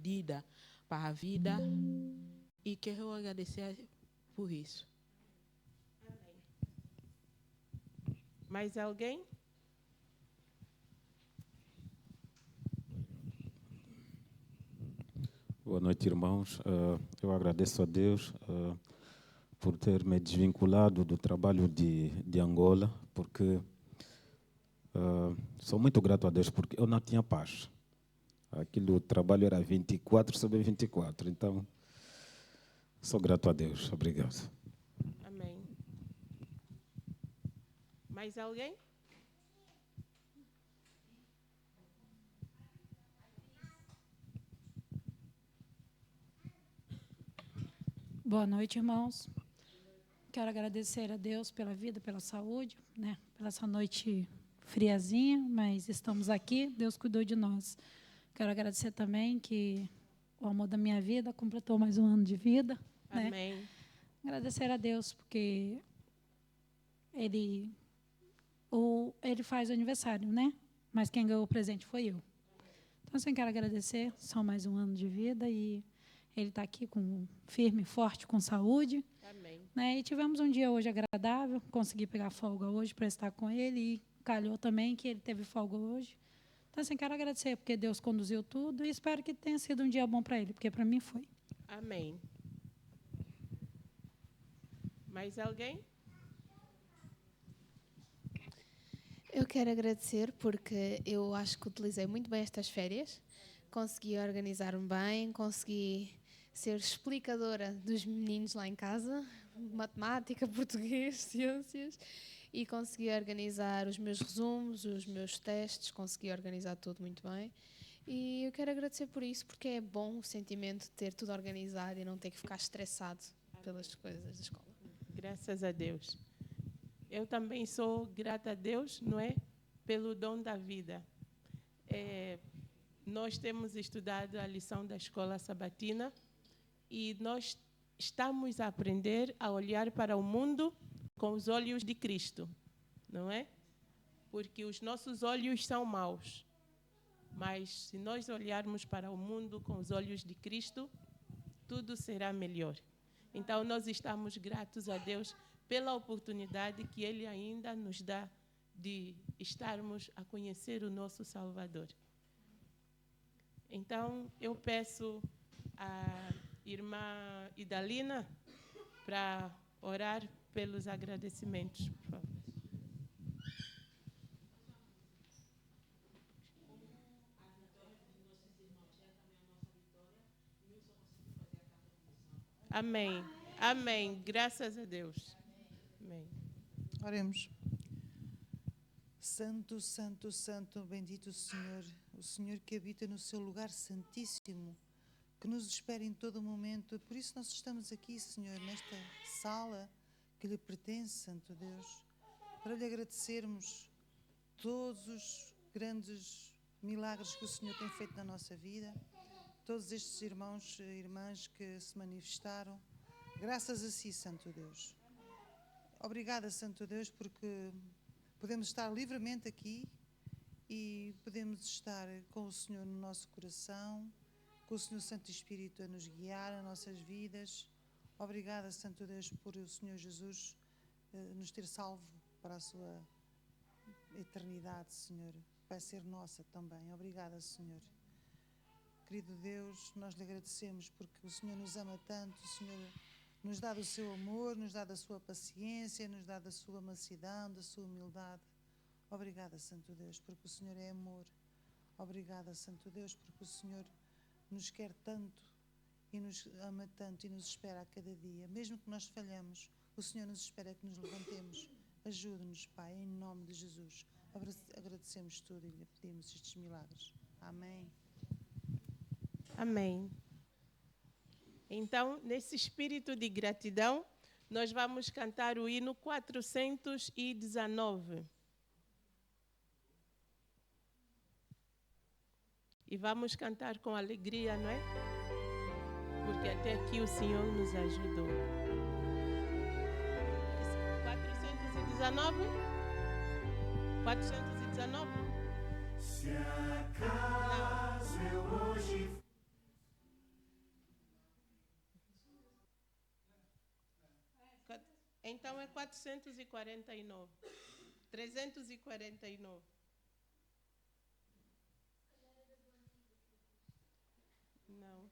medida para a vida e quero agradecer por isso. Mais alguém? Boa noite, irmãos. Eu agradeço a Deus por ter me desvinculado do trabalho de Angola, porque sou muito grato a Deus, porque eu não tinha paz. Aquilo, o trabalho era 24/24, então sou grato a Deus. Obrigado. Amém. Mais alguém? Boa noite, irmãos. Quero agradecer a Deus pela vida, pela saúde, né? Pela essa noite friazinha, mas estamos aqui, Deus cuidou de nós. Quero agradecer também que o amor da minha vida completou mais um ano de vida. Amém. Né? Agradecer a Deus, porque Ele faz o aniversário, né? Mas quem ganhou o presente foi eu. Então, assim, quero agradecer, só mais um ano de vida e Ele está aqui firme, forte, com saúde. Amém. Né? E tivemos um dia hoje agradável, consegui pegar folga hoje para estar com ele e calhou também que ele teve folga hoje. Então, assim, quero agradecer, porque Deus conduziu tudo e espero que tenha sido um dia bom para ele, porque para mim foi. Amém. Mais alguém? Eu quero agradecer porque eu acho que utilizei muito bem estas férias, consegui organizar-me bem, consegui ser explicadora dos meninos lá em casa, matemática, português, ciências, e consegui organizar os meus resumos, os meus testes, consegui organizar tudo muito bem. E eu quero agradecer por isso, porque é bom o sentimento de ter tudo organizado e não ter que ficar estressado pelas coisas da escola. Graças a Deus. Eu também sou grata a Deus, não é? Pelo dom da vida. Nós temos estudado a lição da escola sabatina e nós estamos a aprender a olhar para o mundo com os olhos de Cristo, não é? Porque os nossos olhos são maus. Mas se nós olharmos para o mundo com os olhos de Cristo, tudo será melhor. Então, nós estamos gratos a Deus pela oportunidade que Ele ainda nos dá de estarmos a conhecer o nosso Salvador. Então, eu peço à irmã Idalina para orar pelos agradecimentos, por favor. Amém. Amém. Graças a Deus. Amém. Oremos. Santo, santo, santo, bendito o Senhor que habita no seu lugar santíssimo, que nos espera em todo momento. Por isso nós estamos aqui, Senhor, nesta sala que lhe pertence, Santo Deus, para lhe agradecermos todos os grandes milagres que o Senhor tem feito na nossa vida, todos estes irmãos e irmãs que se manifestaram, graças a si, Santo Deus. Obrigada, Santo Deus, porque podemos estar livremente aqui e podemos estar com o Senhor no nosso coração, com o Senhor Santo Espírito a nos guiar nas nossas vidas. Obrigada, Santo Deus, por o Senhor Jesus nos ter salvo para a sua eternidade, Senhor. Vai ser nossa também. Obrigada, Senhor. Querido Deus, nós lhe agradecemos porque o Senhor nos ama tanto, o Senhor nos dá do seu amor, nos dá da sua paciência, nos dá da sua mansidão, da sua humildade. Obrigada, Santo Deus, porque o Senhor é amor. Obrigada, Santo Deus, porque o Senhor nos quer tanto e nos ama tanto e nos espera a cada dia. Mesmo que nós falhamos, o Senhor nos espera que nos levantemos. Ajude-nos, Pai, em nome de Jesus. Agradecemos tudo e lhe pedimos estes milagres. Amém. Amém. Então, nesse espírito de gratidão, nós vamos cantar o hino 419. E vamos cantar com alegria, não é? Porque até aqui o Senhor nos ajudou. 419? 419? Se acaso eu hoje Então é 449. 349. Não.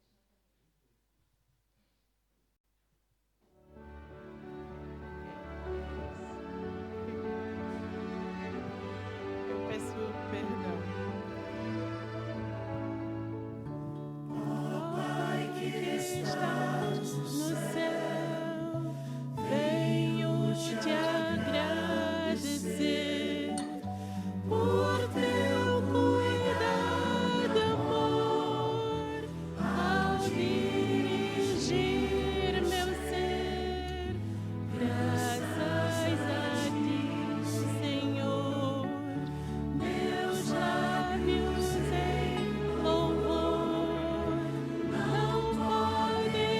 Eu peço perdão. Pai que estás no céu, venho te agradecer por teu cuidado, amor, ao dirigir meu ser. Graças a ti, Senhor, meus lábios em louvor não podem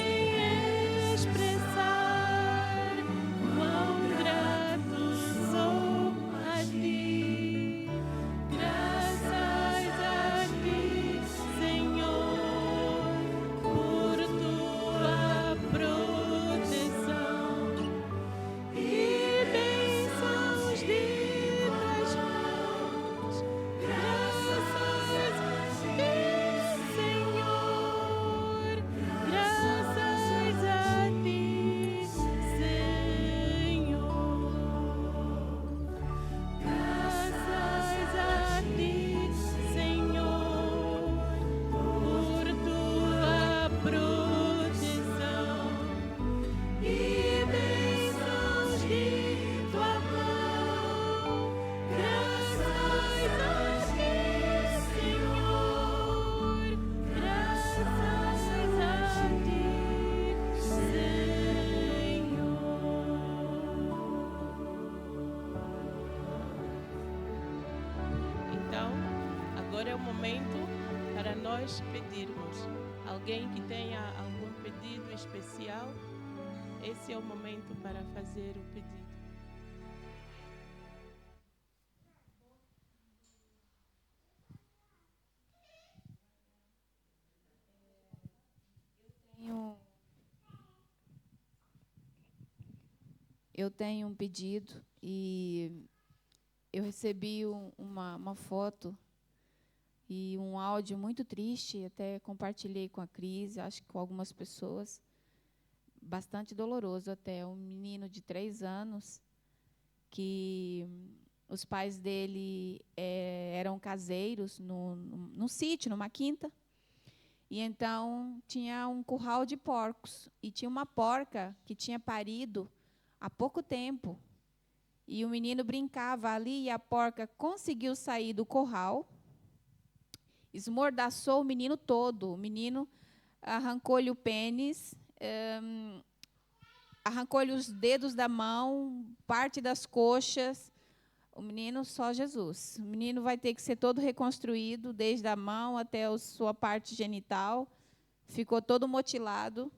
expressar quão grato sou a ti. Graças a ti, Senhor, por tua proteção e bênçãos de tuas mãos. Graças a ti, Senhor. Graças a ti, Senhor. Graças a ti, Senhor, por tua proteção e bênçãos de tua mão. Graças a ti, Senhor. Graças a ti, Senhor. Então, agora é o momento para nós pedirmos. Alguém que tenha algum pedido especial, esse é o momento para fazer o pedido. Eu tenho um pedido e eu recebi uma foto e um áudio muito triste, até compartilhei com a Cris, acho que com algumas pessoas, bastante doloroso até. Um menino de 3 anos, que os pais dele eram caseiros num sítio, numa quinta, e então tinha um curral de porcos, e tinha uma porca que tinha parido há pouco tempo, e o menino brincava ali, e a porca conseguiu sair do curral, esmordaçou o menino todo. O menino arrancou-lhe o pênis, arrancou-lhe os dedos da mão, parte das coxas. O menino, só Jesus. O menino vai ter que ser todo reconstruído, desde a mão até a sua parte genital. Ficou todo mutilado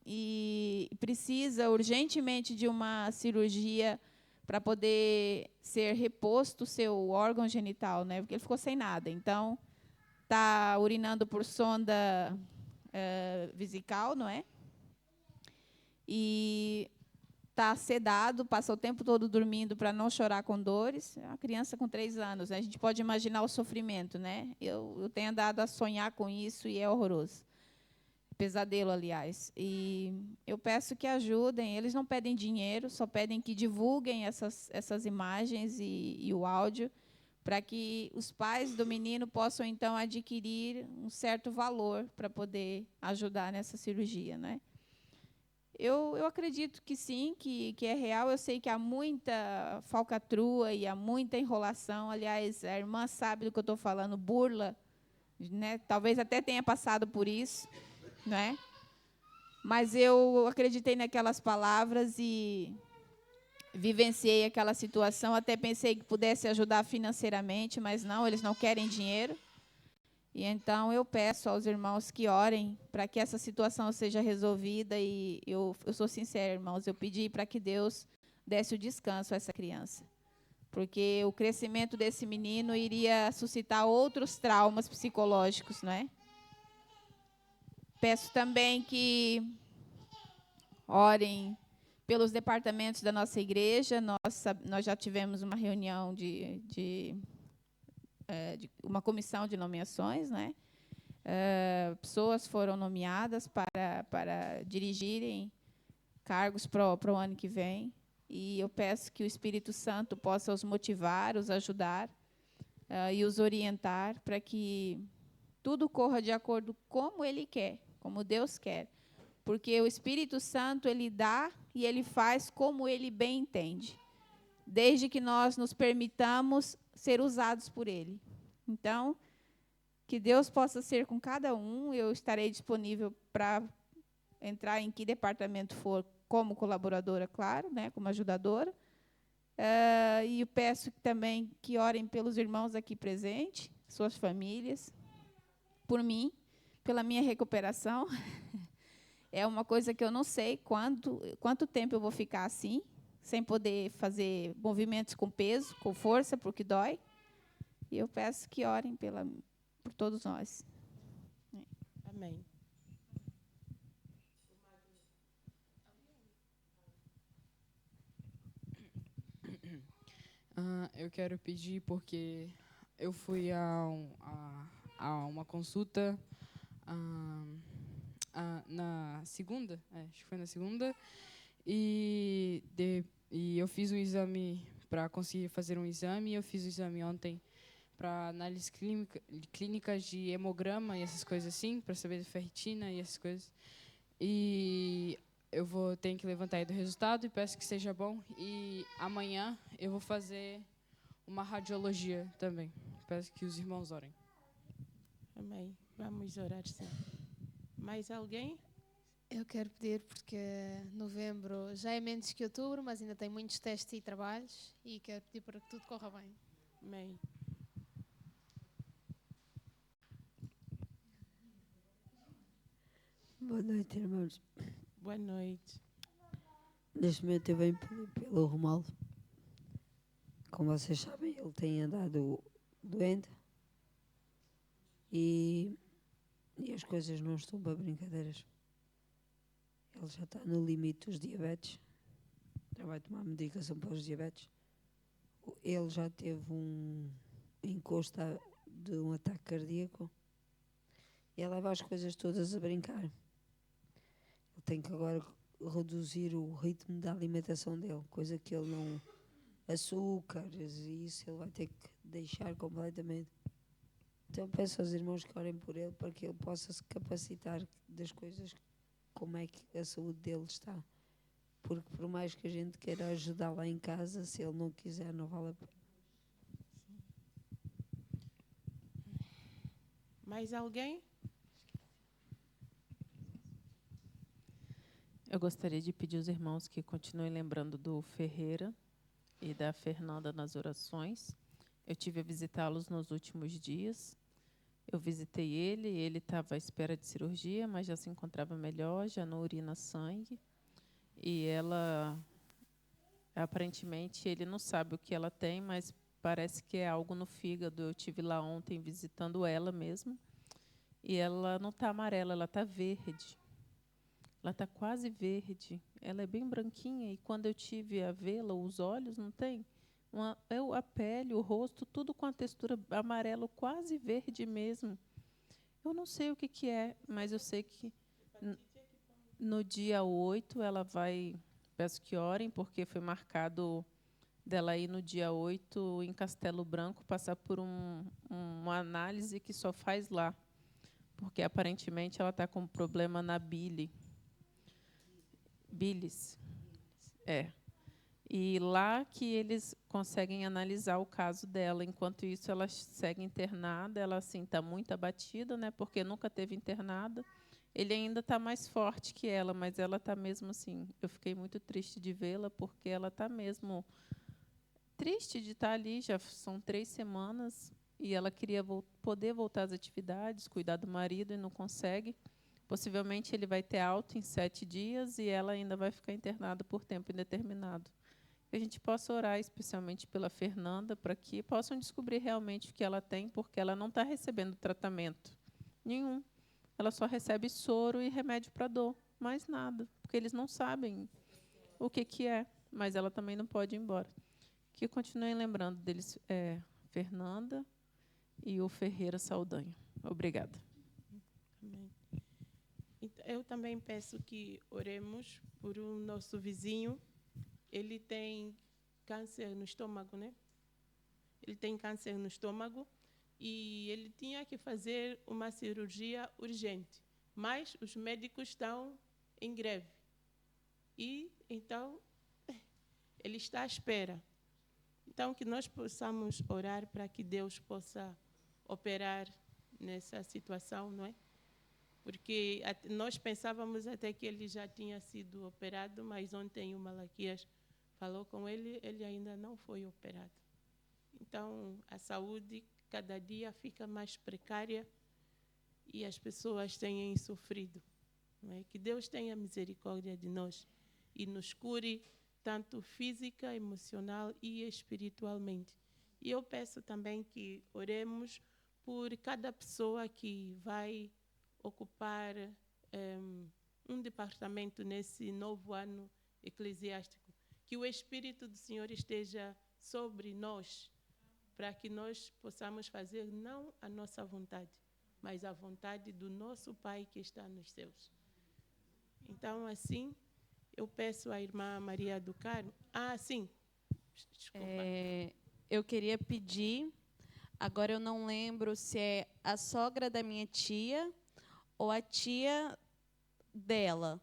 e precisa urgentemente de uma cirurgia para poder ser reposto o seu órgão genital, né? Porque ele ficou sem nada. Então, está urinando por sonda vesical, não é? E está sedado, passa o tempo todo dormindo para não chorar com dores. É uma criança com 3 anos, né? A gente pode imaginar o sofrimento, né? Eu tenho andado a sonhar com isso e é horroroso. Pesadelo, aliás. E eu peço que ajudem. Eles não pedem dinheiro, só pedem que divulguem essas imagens e o áudio, para que os pais do menino possam, então, adquirir um certo valor para poder ajudar nessa cirurgia, né? Eu acredito que sim, que é real. Eu sei que há muita falcatrua e há muita enrolação. Aliás, a irmã sabe do que eu estou falando, burla, né? Talvez até tenha passado por isso, né? Mas eu acreditei naquelas palavras e vivenciei aquela situação. Até pensei que pudesse ajudar financeiramente, mas não, eles não querem dinheiro. E então eu peço aos irmãos que orem para que essa situação seja resolvida. E eu sou sincera, irmãos, eu pedi para que Deus desse o descanso a essa criança, porque o crescimento desse menino iria suscitar outros traumas psicológicos, não é? Peço também que orem pelos departamentos da nossa igreja. Nós já tivemos uma reunião de uma comissão de nomeações, né? Pessoas foram nomeadas para dirigirem cargos para o ano que vem. E eu peço que o Espírito Santo possa os motivar, os ajudar e os orientar para que tudo corra de acordo como Ele quer, como Deus quer. Porque o Espírito Santo, Ele dá e Ele faz como Ele bem entende, desde que nós nos permitamos ser usados por Ele. Então, que Deus possa ser com cada um. Eu estarei disponível para entrar em que departamento for, como colaboradora, claro, né, como ajudadora. E eu peço também que orem pelos irmãos aqui presentes, suas famílias, por mim, pela minha recuperação. É uma coisa que eu não sei quanto tempo eu vou ficar assim, sem poder fazer movimentos com peso, com força, porque dói. E eu peço que orem por todos nós. Amém. Eu quero pedir porque eu fui a uma consulta na segunda, acho que foi na segunda, e eu fiz um exame para conseguir fazer um exame. Eu fiz o exame ontem para análise clínicas de hemograma e essas coisas assim, para saber de ferritina e essas coisas. E eu ter que levantar aí do resultado e peço que seja bom. E amanhã eu vou fazer uma radiologia também. Peço que os irmãos orem. Amém. Vamos orar, sim. Mais alguém? Eu quero pedir porque novembro já é menos que outubro, mas ainda tem muitos testes e trabalhos, e quero pedir para que tudo corra bem. Amém. Boa noite, irmãos. Boa noite. Neste momento eu venho pedir pelo Romualdo. Como vocês sabem, ele tem andado doente e as coisas não estão para brincadeiras. Ele já está no limite dos diabetes. Já vai tomar medicação para os diabetes. Ele já teve um encosto de um ataque cardíaco. E ele leva as coisas todas a brincar. Ele tem que agora reduzir o ritmo da alimentação dele, coisa que ele não... açúcares e isso ele vai ter que deixar completamente. Então peço aos irmãos que orem por ele para que ele possa se capacitar das coisas, como é que a saúde dele está. Porque por mais que a gente queira ajudar lá em casa, se ele não quiser, não vale a pena. Mais alguém? Eu gostaria de pedir aos irmãos que continuem lembrando do Ferreira e da Fernanda nas orações. Eu tive a visitá-los nos últimos dias. Eu visitei ele estava à espera de cirurgia, mas já se encontrava melhor, já não urina sangue. E ela, aparentemente, ele não sabe o que ela tem, mas parece que é algo no fígado. Eu estive lá ontem visitando ela mesmo, e ela não está amarela, ela está verde. Ela está quase verde. Ela é bem branquinha, e quando eu tive a vê-la, os olhos, não tem? A pele, o rosto, tudo com a textura amarelo, quase verde mesmo. Eu não sei o que é, mas eu sei que no dia 8 ela vai... Peço que orem, porque foi marcado dela ir no dia 8 em Castelo Branco, passar por uma análise que só faz lá, porque aparentemente ela está com problema na bilis. E lá que eles conseguem analisar o caso dela. Enquanto isso, ela segue internada. Ela assim está muito abatida, né? Porque nunca teve internada. Ele ainda está mais forte que ela, mas ela está mesmo assim. Eu fiquei muito triste de vê-la, porque ela está mesmo triste de estar ali. Já são 3 semanas e ela queria poder voltar às atividades, cuidar do marido, e não consegue. Possivelmente ele vai ter alta em 7 dias e ela ainda vai ficar internada por tempo indeterminado. Que a gente possa orar especialmente pela Fernanda, para que possam descobrir realmente o que ela tem, porque ela não está recebendo tratamento nenhum. Ela só recebe soro e remédio para dor, mais nada, porque eles não sabem o que que é, mas ela também não pode ir embora. Que continuem lembrando deles, Fernanda e o Ferreira Saldanha. Obrigada. Amém. Então, eu também peço que oremos por o nosso vizinho. Ele tem câncer no estômago, né? Ele tem câncer no estômago e ele tinha que fazer uma cirurgia urgente, mas os médicos estão em greve. E, então, ele está à espera. Então, que nós possamos orar para que Deus possa operar nessa situação, não é? Porque nós pensávamos até que ele já tinha sido operado, mas ontem o Malaquias falou com ele, ele ainda não foi operado. Então, a saúde cada dia fica mais precária e as pessoas têm sofrido. Não é? Que Deus tenha misericórdia de nós e nos cure tanto física, emocional e espiritualmente. E eu peço também que oremos por cada pessoa que vai ocupar um departamento nesse novo ano eclesiástico. Que o Espírito do Senhor esteja sobre nós, para que nós possamos fazer não a nossa vontade, mas a vontade do nosso Pai que está nos céus. Então, assim, eu peço à irmã Maria do Carmo. Sim. Desculpa. Eu queria pedir, agora eu não lembro se é a sogra da minha tia ou a tia dela.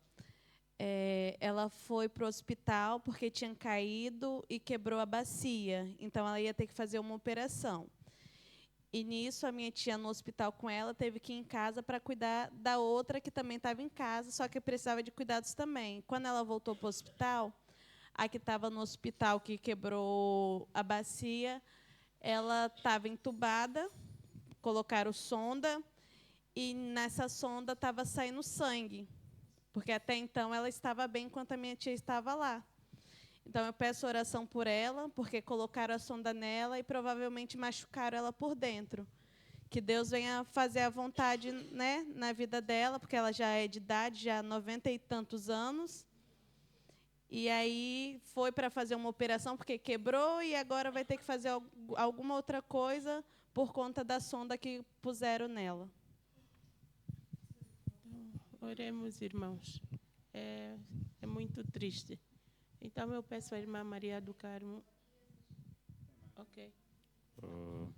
Ela foi para o hospital porque tinha caído e quebrou a bacia. Então, ela ia ter que fazer uma operação. E, nisso, a minha tia, no hospital com ela, teve que ir em casa para cuidar da outra que também estava em casa, só que precisava de cuidados também. Quando ela voltou para o hospital, a que estava no hospital, que quebrou a bacia, ela estava entubada, colocaram sonda, e nessa sonda estava saindo sangue, porque até então ela estava bem enquanto a minha tia estava lá. Então, eu peço oração por ela, porque colocaram a sonda nela e provavelmente machucaram ela por dentro. Que Deus venha fazer a vontade, né, na vida dela, porque ela já é de idade, já há 90 e tantos anos. E aí foi para fazer uma operação, porque quebrou, e agora vai ter que fazer alguma outra coisa por conta da sonda que puseram nela. Então, oremos, irmãos. É muito triste. Então, eu peço à irmã Maria do Carmo. Ok.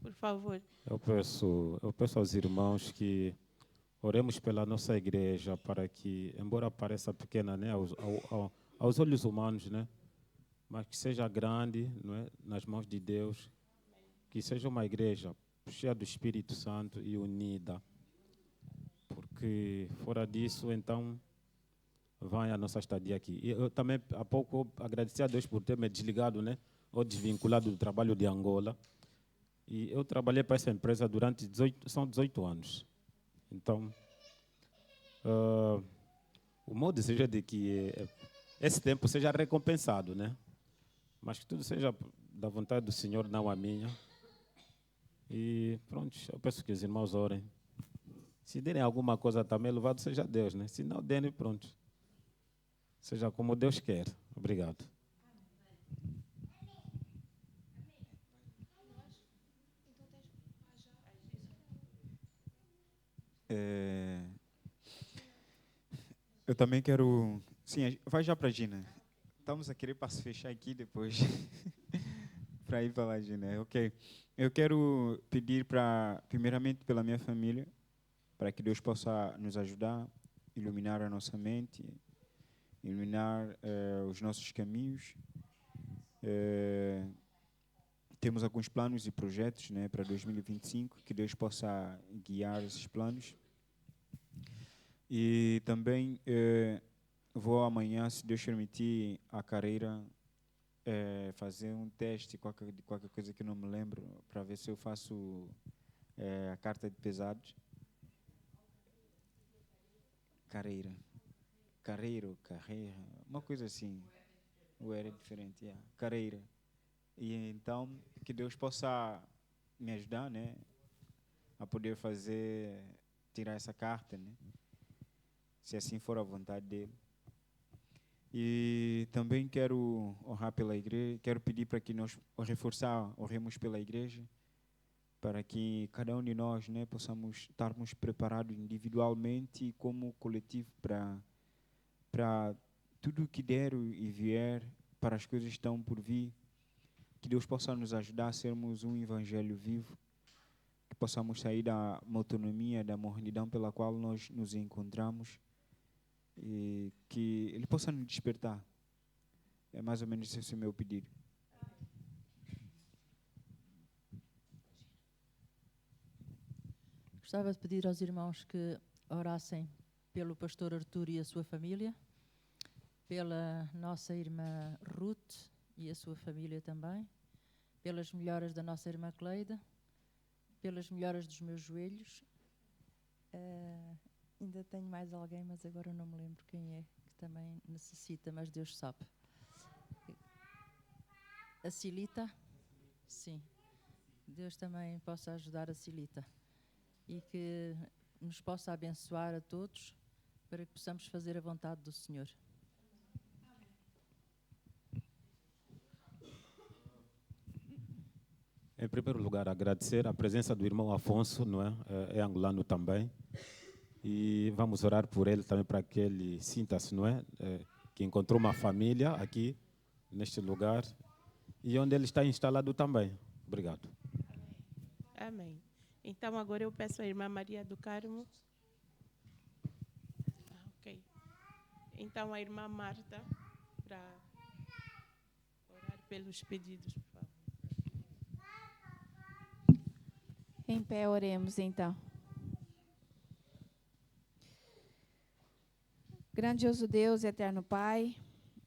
Por favor. Eu peço aos irmãos que oremos pela nossa igreja para que, embora pareça pequena, né, aos olhos humanos, né, mas que seja grande, não é, nas mãos de Deus, que seja uma igreja cheia do Espírito Santo e unida, porque fora disso, então, vai a nossa estadia aqui. E eu também, há pouco, agradeci a Deus por ter me desligado, né, ou desvinculado do trabalho de Angola. E eu trabalhei para essa empresa durante 18 anos. Então, o meu desejo é de que esse tempo seja recompensado, né? Mas que tudo seja da vontade do Senhor, não a minha. E pronto, eu peço que os irmãos orem. Se derem alguma coisa também, louvado seja Deus, né? Se não derem, pronto. Seja como Deus quer. Obrigado. Eu também quero... Sim, vai já para a Gina. Estamos a querer para se fechar aqui depois. Para ir para a Gina. Ok. Eu quero pedir, primeiramente, pela minha família, para que Deus possa nos ajudar, iluminar a nossa mente, iluminar os nossos caminhos. Temos alguns planos e projetos, né, para 2025, que Deus possa guiar esses planos. E também vou amanhã, se Deus permitir, à Careira, fazer um teste, qualquer coisa que não me lembro, para ver se eu faço a carta de pesados. Carreira, uma coisa assim. O era diferente, Careira. E então, que Deus possa me ajudar, né, a poder tirar essa carta, né, se assim for a vontade dele. E também quero orar pela igreja, quero pedir para que nós oremos pela igreja, para que cada um de nós, né, possamos estarmos preparados individualmente e como coletivo para tudo que der e vier, para as coisas que estão por vir, que Deus possa nos ajudar a sermos um evangelho vivo, que possamos sair da monotonia, da mornidão pela qual nós nos encontramos, e que Ele possa nos despertar. É mais ou menos esse o meu pedido. Gostava de pedir aos irmãos que orassem pelo pastor Artur e a sua família, pela nossa irmã Ruth e a sua família também, pelas melhoras da nossa irmã Cleida, pelas melhoras dos meus joelhos. Ainda tenho mais alguém, mas agora não me lembro quem é, que também necessita, mas Deus sabe. A Silita? Sim. Deus também possa ajudar a Silita e que nos possa abençoar a todos para que possamos fazer a vontade do Senhor. Em primeiro lugar, agradecer a presença do irmão Afonso, não é? É angolano também. E vamos orar por ele também para que ele sinta-se, não é? Que encontrou uma família aqui, neste lugar, e onde ele está instalado também. Obrigado. Amém. Então, agora eu peço à irmã Maria do Carmo. Ok. Então, a irmã Marta, para orar pelos pedidos, por favor. Em pé, oremos então. Grandioso Deus e eterno Pai,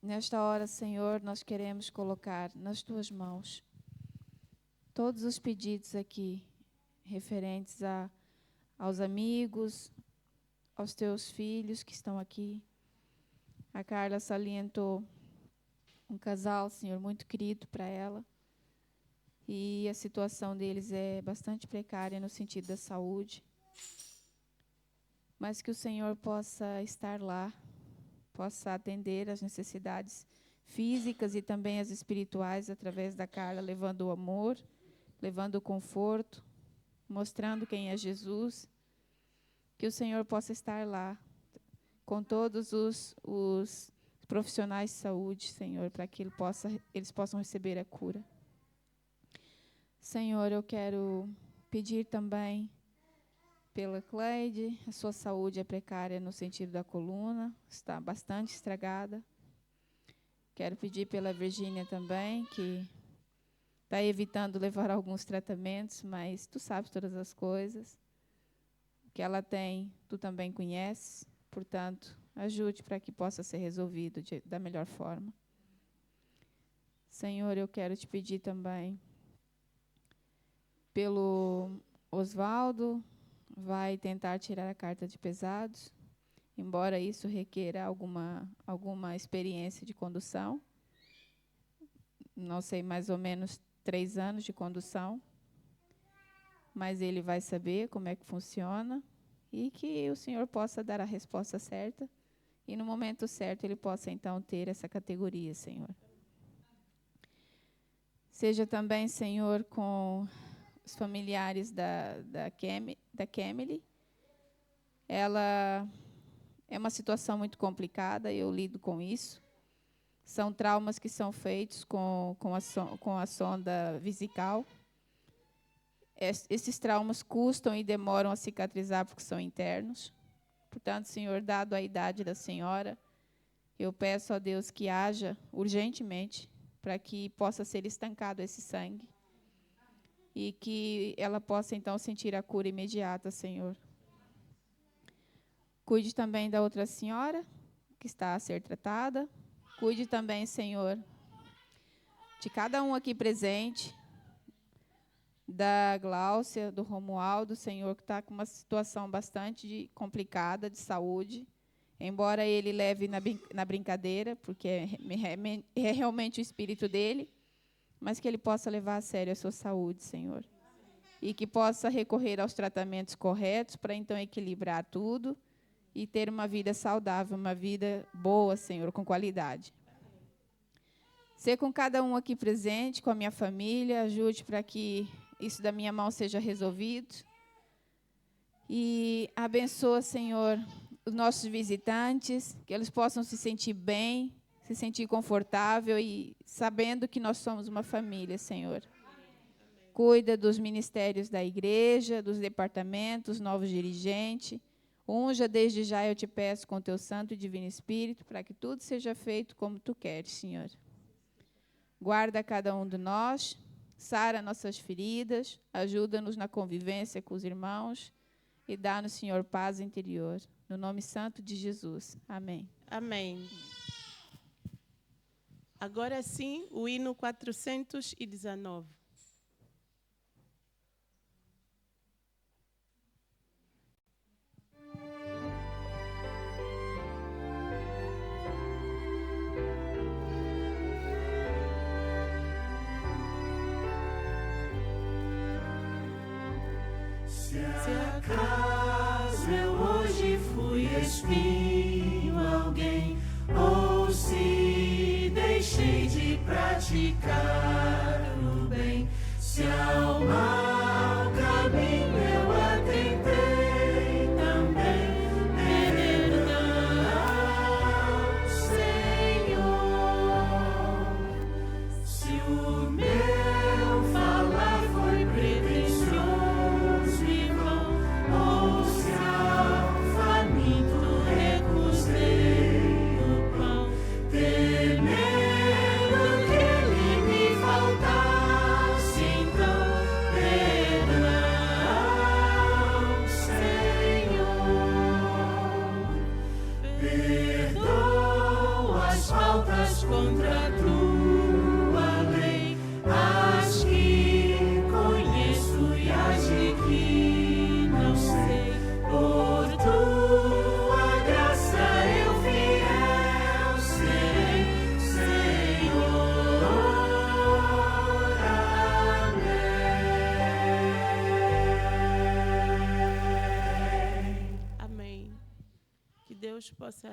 nesta hora, Senhor, nós queremos colocar nas Tuas mãos todos os pedidos aqui, referentes aos amigos, aos Teus filhos que estão aqui. A Carla salientou um casal, Senhor, muito querido para ela. E a situação deles é bastante precária no sentido da saúde. Mas que o Senhor possa estar lá, possa atender as necessidades físicas e também as espirituais através da Carla, levando o amor, levando o conforto, mostrando quem é Jesus. Que o Senhor possa estar lá com todos os profissionais de saúde, Senhor, para que eles possam receber a cura. Senhor, eu quero pedir também pela Cleide. A sua saúde é precária no sentido da coluna, está bastante estragada. Quero pedir pela Virgínia também, que está evitando levar alguns tratamentos, mas Tu sabes todas as coisas. O que ela tem, Tu também conheces. Portanto, ajude para que possa ser resolvido da melhor forma. Senhor, eu quero Te pedir também pelo Osvaldo, vai tentar tirar a carta de pesados, embora isso requeira alguma experiência de condução. Não sei, mais ou menos 3 anos de condução, mas ele vai saber como é que funciona e que o Senhor possa dar a resposta certa e no momento certo ele possa então ter essa categoria, Senhor. Seja também, Senhor, com os familiares da Kemily. Ela é uma situação muito complicada, eu lido com isso. São traumas que são feitos com a sonda vesical. Esses traumas custam e demoram a cicatrizar porque são internos. Portanto, Senhor, dado a idade da senhora, eu peço a Deus que haja urgentemente para que possa ser estancado esse sangue e que ela possa, então, sentir a cura imediata, Senhor. Cuide também da outra senhora, que está a ser tratada. Cuide também, Senhor, de cada um aqui presente, da Gláucia, do Romualdo, Senhor, que está com uma situação bastante complicada de saúde, embora ele leve na brincadeira, porque é realmente o espírito dele, mas que ele possa levar a sério a sua saúde, Senhor. E que possa recorrer aos tratamentos corretos para, então, equilibrar tudo e ter uma vida saudável, uma vida boa, Senhor, com qualidade. Ser com cada um aqui presente, com a minha família, ajude para que isso da minha mão seja resolvido. E abençoa, Senhor, os nossos visitantes, que eles possam se sentir bem, se sentir confortável e sabendo que nós somos uma família, Senhor. Cuida dos ministérios da igreja, dos departamentos, novos dirigentes. Unja desde já, eu te peço, com teu santo e divino Espírito, para que tudo seja feito como tu queres, Senhor. Guarda cada um de nós, sara nossas feridas, ajuda-nos na convivência com os irmãos e dá-nos, Senhor, paz interior. No nome santo de Jesus. Amém. Amém. Agora sim, o hino 419. Se acaso eu hoje fui espinho a alguém, ou se deixei de praticar o bem, se ao mau caminho eu atentei também, perdão, Senhor. Se o meu falar foi pretensioso e vão, ou se ao faminto recusei o pão, temendo que ele me faltasse, então perdão, Senhor. Perdoa as faltas contra a tua lei, as que conheço e as de que não sei. Por tua graça eu fiel serei, Senhor. Amém. Amém. Que Deus possa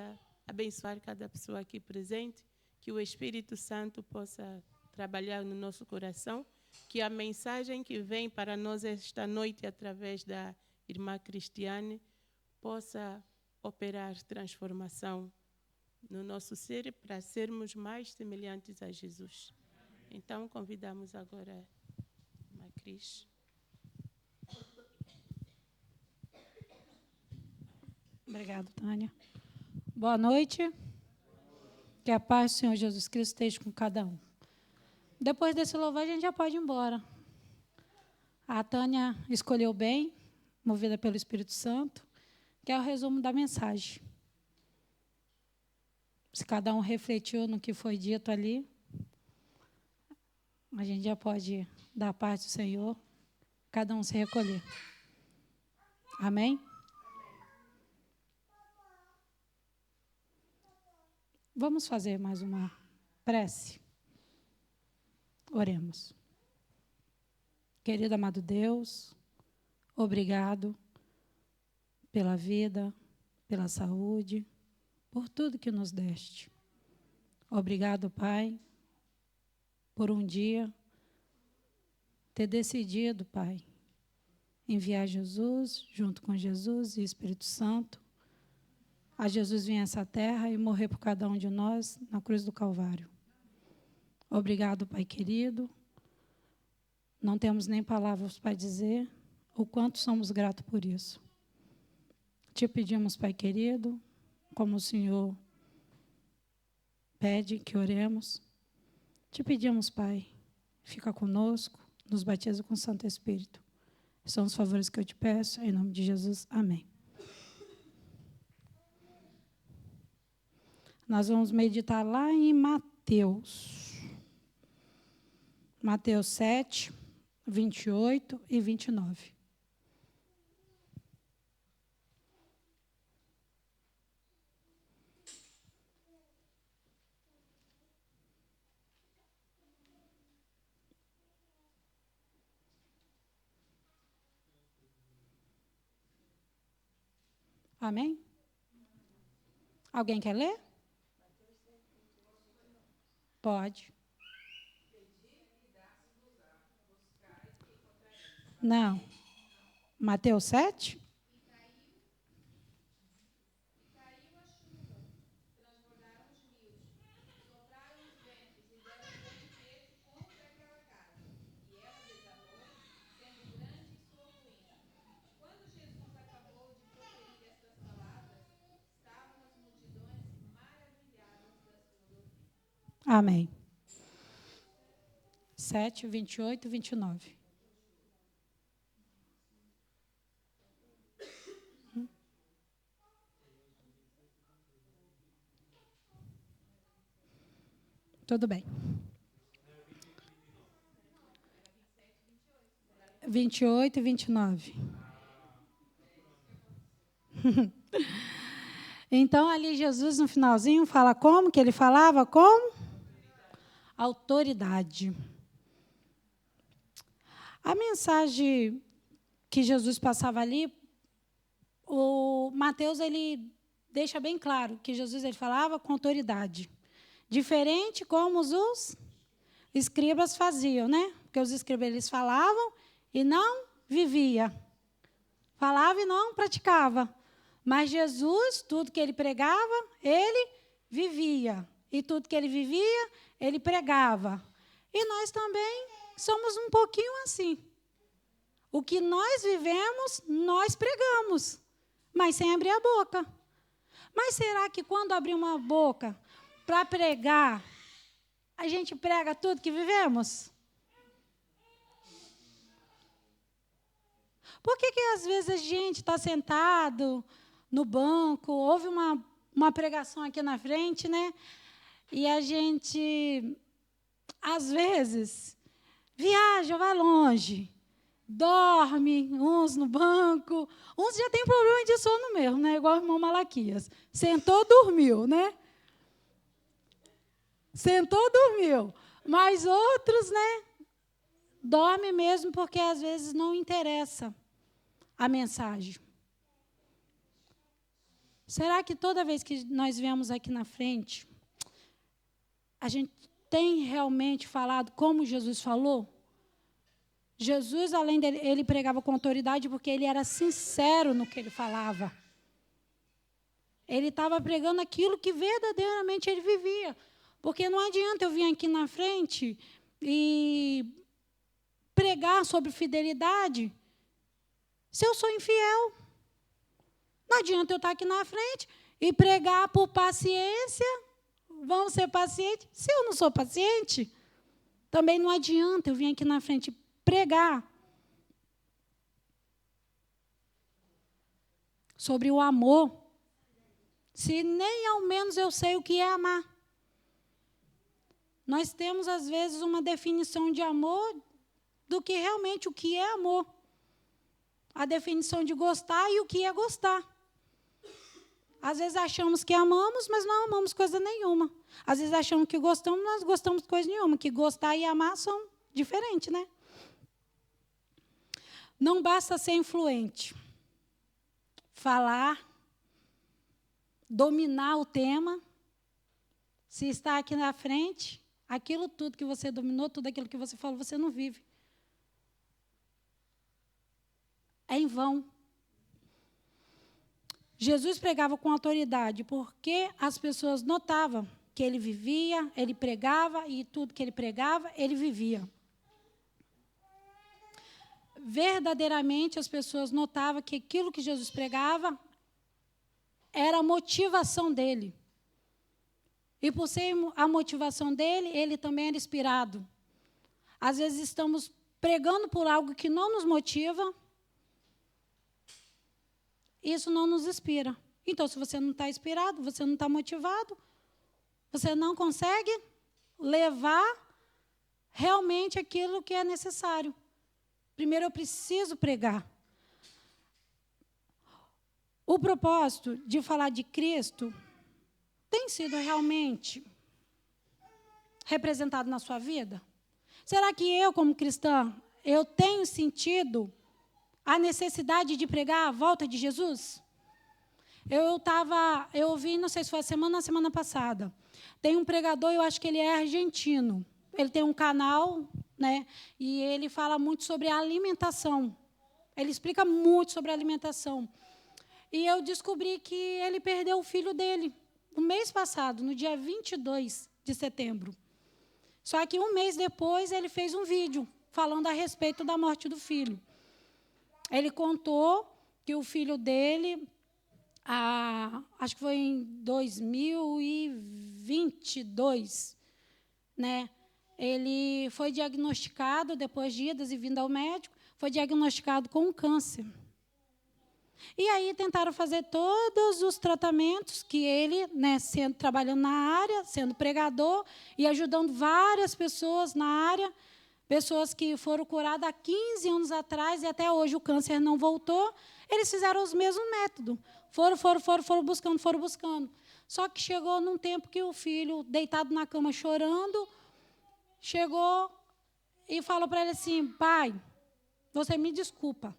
abençoar cada pessoa aqui presente, que o Espírito Santo possa trabalhar no nosso coração, que a mensagem que vem para nós esta noite através da irmã Cristiane possa operar transformação no nosso ser para sermos mais semelhantes a Jesus. Então, convidamos agora a irmã Cris. Obrigada, Tânia. Boa noite. Que a paz do Senhor Jesus Cristo esteja com cada um. Depois desse louvor, a gente já pode ir embora. A Tânia escolheu bem, movida pelo Espírito Santo, que é o resumo da mensagem. Se cada um refletiu no que foi dito ali, a gente já pode dar a paz do Senhor, cada um se recolher. Amém? Vamos fazer mais uma prece. Oremos. Querido amado Deus, obrigado pela vida, pela saúde, por tudo que nos deste. Obrigado, Pai, por um dia ter decidido, Pai, enviar Jesus, junto com Jesus e Espírito Santo, a Jesus vir a essa terra e morrer por cada um de nós na cruz do Calvário. Obrigado, Pai querido. Não temos nem palavras para dizer o quanto somos gratos por isso. Te pedimos, Pai querido, como o Senhor pede que oremos. Te pedimos, Pai, fica conosco, nos batiza com o Santo Espírito. São os favores que eu te peço, em nome de Jesus. Amém. Nós vamos meditar lá em Mateus. Mateus 7, 28 e 29. Amém? Alguém quer ler? Pode. Não. Mateus 7? Amém. 7, 28 e 29. Tudo bem. 28 e 29. Então, ali Jesus, no finalzinho, fala como que ele falava? Como? Autoridade. A mensagem que Jesus passava ali, o Mateus ele deixa bem claro que Jesus ele falava com autoridade. Diferente como os escribas faziam, né? Porque os escribas eles falavam e não vivia. Falava e não praticava. Mas Jesus, tudo que ele pregava, ele vivia. E tudo que ele vivia, ele pregava. E nós também somos um pouquinho assim. O que nós vivemos, nós pregamos, mas sem abrir a boca. Mas será que quando abrir uma boca para pregar, a gente prega tudo que vivemos? Por que às vezes a gente está sentado no banco, houve uma pregação aqui na frente, né? E a gente, às vezes, viaja, vai longe, dorme, uns no banco, uns já tem problema de sono mesmo, né? Igual o irmão Malaquias. Sentou, dormiu, né? Sentou, dormiu. Mas outros, né? Dorme mesmo porque às vezes não interessa a mensagem. Será que toda vez que nós viemos aqui na frente, a gente tem realmente falado como Jesus falou? Jesus, além dele, ele pregava com autoridade porque ele era sincero no que ele falava. Ele estava pregando aquilo que verdadeiramente ele vivia. Porque não adianta eu vir aqui na frente e pregar sobre fidelidade se eu sou infiel. Não adianta eu estar aqui na frente e pregar por paciência, vamos ser pacientes, se eu não sou paciente. Também não adianta eu vir aqui na frente pregar sobre o amor, se nem ao menos eu sei o que é amar. Nós temos, às vezes, uma definição de amor do que realmente o que é amor. A definição de gostar e o que é gostar. Às vezes achamos que amamos, mas não amamos coisa nenhuma. Às vezes achamos que gostamos, mas gostamos de coisa nenhuma. Que gostar e amar são diferentes, né? Não basta ser influente. Falar, dominar o tema. Se está aqui na frente, aquilo tudo que você dominou, tudo aquilo que você falou, você não vive. É em vão. Jesus pregava com autoridade, porque as pessoas notavam que ele vivia, ele pregava, e tudo que ele pregava, ele vivia. Verdadeiramente, as pessoas notavam que aquilo que Jesus pregava era a motivação dele. E por ser a motivação dele, ele também era inspirado. Às vezes estamos pregando por algo que não nos motiva, isso não nos inspira. Então, se você não está inspirado, você não está motivado, você não consegue levar realmente aquilo que é necessário. Primeiro, eu preciso pregar. O propósito de falar de Cristo tem sido realmente representado na sua vida? Será que eu, como cristã, eu tenho sentido a necessidade de pregar a volta de Jesus? Eu ouvi, não sei se foi a semana passada, tem um pregador, eu acho que ele é argentino. Ele tem um canal, né, e ele fala muito sobre a alimentação. Ele explica muito sobre a alimentação. E eu descobri que ele perdeu o filho dele no mês passado, no dia 22 de setembro. Só que um mês depois, ele fez um vídeo falando a respeito da morte do filho. Ele contou que o filho dele, acho que foi em 2022, né, ele foi diagnosticado, depois de idas e vindas ao médico, foi diagnosticado com um câncer. E aí tentaram fazer todos os tratamentos que ele, né, trabalhando na área, sendo pregador e ajudando várias pessoas na área, pessoas que foram curadas há 15 anos atrás e até hoje o câncer não voltou, eles fizeram os mesmos métodos. Foram buscando. Só que chegou num tempo que o filho, deitado na cama chorando, chegou e falou para ele assim: pai, você me desculpa.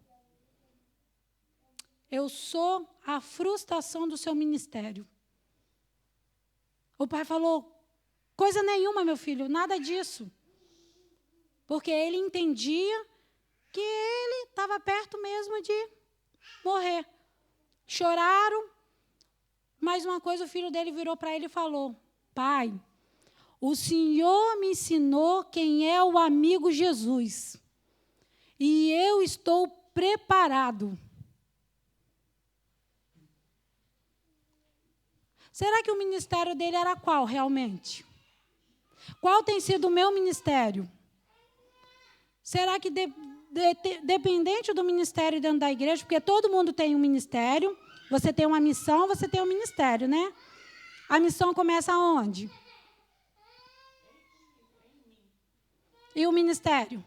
Eu sou a frustração do seu ministério. O pai falou: coisa nenhuma, meu filho, nada disso. Porque ele entendia que ele estava perto mesmo de morrer. Choraram, mas uma coisa o filho dele virou para ele e falou: pai, o Senhor me ensinou quem é o amigo Jesus. E eu estou preparado. Será que o ministério dele era qual realmente? Qual tem sido o meu ministério? Será que, dependente do ministério dentro da igreja, porque todo mundo tem um ministério, você tem uma missão, você tem um ministério, né? A missão começa aonde? E o ministério?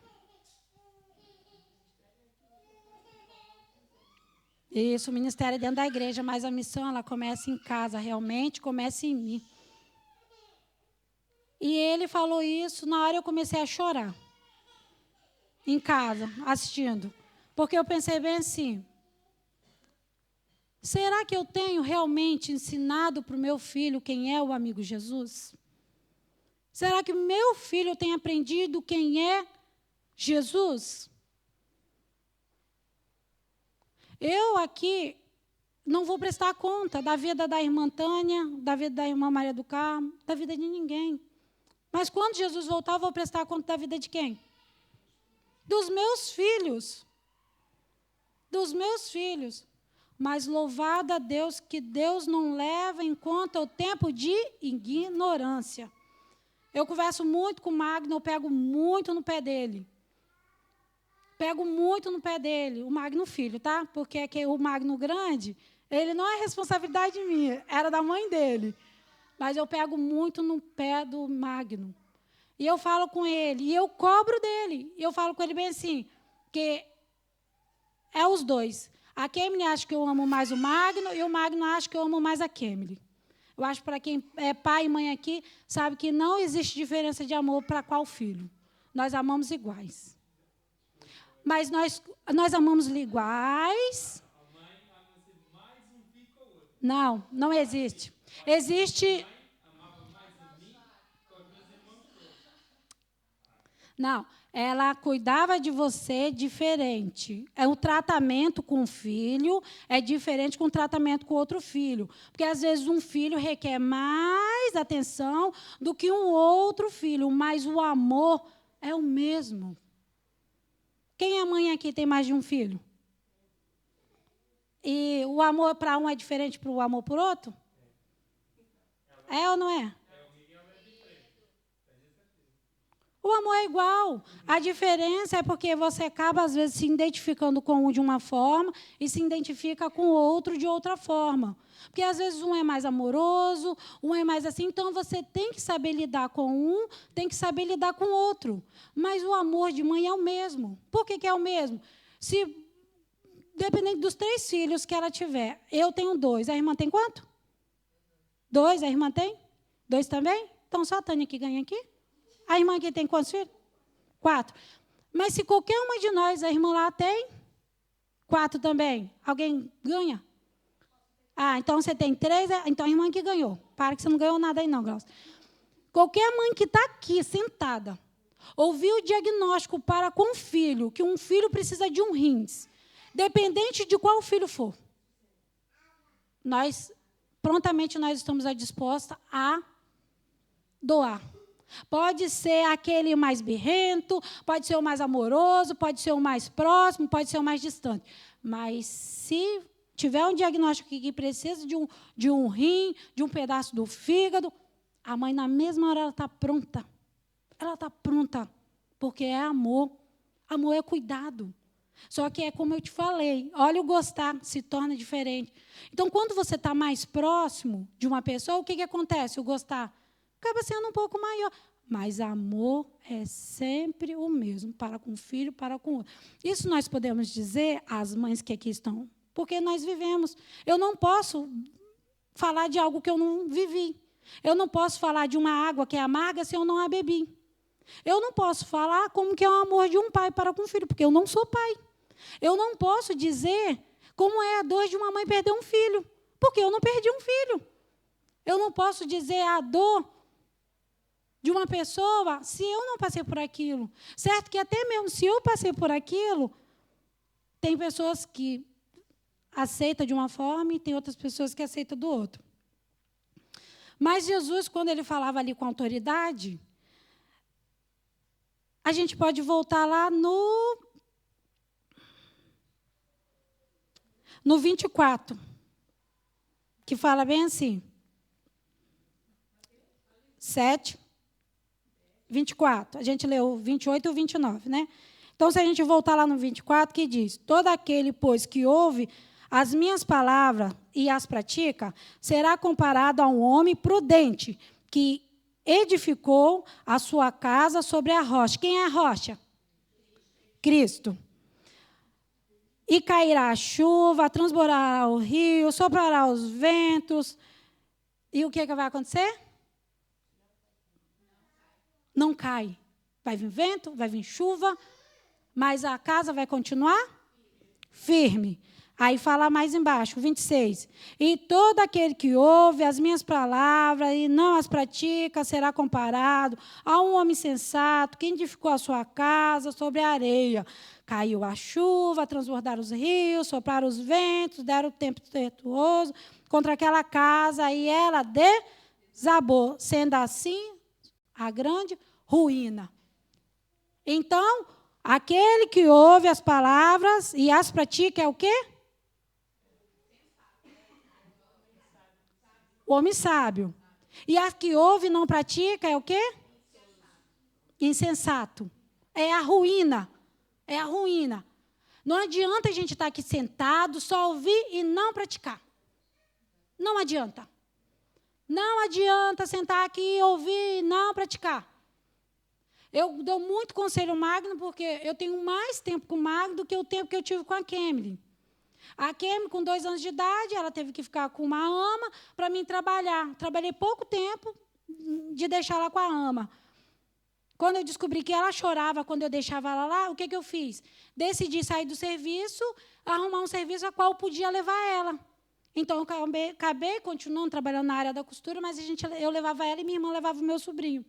Isso, o ministério é dentro da igreja, mas a missão ela começa em casa, realmente começa em mim. E ele falou isso, na hora eu comecei a chorar. Em casa, assistindo. Porque eu pensei bem assim: será que eu tenho realmente ensinado para o meu filho quem é o amigo Jesus? Será que o meu filho tem aprendido quem é Jesus? Eu aqui não vou prestar conta da vida da irmã Tânia, da vida da irmã Maria do Carmo, da vida de ninguém. Mas quando Jesus voltar, eu vou prestar conta da vida de quem? Dos meus filhos. Dos meus filhos. Mas louvado a Deus que Deus não leva em conta o tempo de ignorância. Eu converso muito com o Magno, eu pego muito no pé dele. Pego muito no pé dele, o Magno filho, tá? Porque é que o Magno grande, ele não é responsabilidade minha, era da mãe dele. Mas eu pego muito no pé do Magno. E eu falo com ele, e eu cobro dele. E eu falo com ele bem assim, que é os dois. A Kemily acha que eu amo mais o Magno, e o Magno acha que eu amo mais a Kemily. Eu acho que para quem é pai e mãe aqui, sabe que não existe diferença de amor para qual filho. Nós amamos iguais. Mas nós amamos iguais. Não, não existe. Existe. Não, ela cuidava de você diferente. O tratamento com o filho é diferente com o tratamento com outro filho. Porque, às vezes, um filho requer mais atenção do que um outro filho, mas o amor é o mesmo. Quem é mãe aqui tem mais de um filho? E o amor para um é diferente para o amor para o outro? É ou não é? O amor é igual. A diferença é porque você acaba, às vezes, se identificando com um de uma forma e se identifica com o outro de outra forma. Porque, às vezes, um é mais amoroso, um é mais assim. Então, você tem que saber lidar com um, tem que saber lidar com o outro. Mas o amor de mãe é o mesmo. Por que é o mesmo? Se, dependendo dos 3 filhos que ela tiver, eu tenho 2. A irmã tem quanto? 2? A irmã tem? 2 também? Então, só a Tânia que ganha aqui. A irmã aqui tem quantos filhos? 4. Mas se qualquer uma de nós, a irmã lá tem 4 também, alguém ganha? Ah, então você tem 3, então a irmã que ganhou. Para que você não ganhou nada aí não, Glaucia. Qualquer mãe que está aqui, sentada, ouviu o diagnóstico para com o filho, que um filho precisa de um rins, dependente de qual filho for, prontamente nós estamos dispostos a doar. Pode ser aquele mais birrento, pode ser o mais amoroso, pode ser o mais próximo, pode ser o mais distante. Mas se tiver um diagnóstico que precisa de um rim, de um pedaço do fígado, a mãe, na mesma hora, ela está pronta. Ela está pronta, porque é amor. Amor é cuidado. Só que é como eu te falei, olha o gostar, se torna diferente. Então, quando você está mais próximo de uma pessoa, o que acontece? O gostar acaba sendo um pouco maior. Mas amor é sempre o mesmo, para com o filho, para com o outro. Isso nós podemos dizer às mães que aqui estão, porque nós vivemos. Eu não posso falar de algo que eu não vivi. Eu não posso falar de uma água que é amarga se eu não a bebi. Eu não posso falar como que é o amor de um pai para com o filho, porque eu não sou pai. Eu não posso dizer como é a dor de uma mãe perder um filho, porque eu não perdi um filho. Eu não posso dizer a dor de uma pessoa se eu não passei por aquilo. Certo que até mesmo se eu passei por aquilo, tem pessoas que aceitam de uma forma e tem outras pessoas que aceitam do outro. Mas Jesus, quando ele falava ali com autoridade, a gente pode voltar lá no 24, que fala bem assim. 7, 24. A gente leu 28 e o 29, né? Então, se a gente voltar lá no 24, que diz: todo aquele, pois, que ouve as minhas palavras e as pratica, será comparado a um homem prudente, que edificou a sua casa sobre a rocha. Quem é a rocha? Cristo. E cairá a chuva, transbordará o rio, soprará os ventos. E o que vai acontecer? Não cai. Vai vir vento, vai vir chuva, mas a casa vai continuar firme. Aí fala mais embaixo, 26. E todo aquele que ouve as minhas palavras e não as pratica será comparado a um homem sensato que edificou a sua casa sobre a areia. Caiu a chuva, transbordaram os rios, sopraram os ventos, deram o tempo tempestuoso contra aquela casa e ela desabou, sendo assim a grande ruína. Então, aquele que ouve as palavras e as pratica é o quê? O homem sábio. E a que ouve e não pratica é o quê? Insensato. É a ruína. É a ruína. Não adianta a gente estar aqui sentado, só ouvir e não praticar. Não adianta. Não adianta sentar aqui, ouvir e não praticar. Eu dou muito conselho ao Magno, porque eu tenho mais tempo com o Magno do que o tempo que eu tive com a Kemily. A Kemily, com 2 anos de idade, ela teve que ficar com uma ama para mim trabalhar. Trabalhei pouco tempo de deixar ela com a ama. Quando eu descobri que ela chorava quando eu deixava ela lá, o que eu fiz? Decidi sair do serviço, arrumar um serviço a qual eu podia levar ela. Então, eu acabei continuando trabalhando na área da costura, mas eu levava ela e minha irmã levava o meu sobrinho.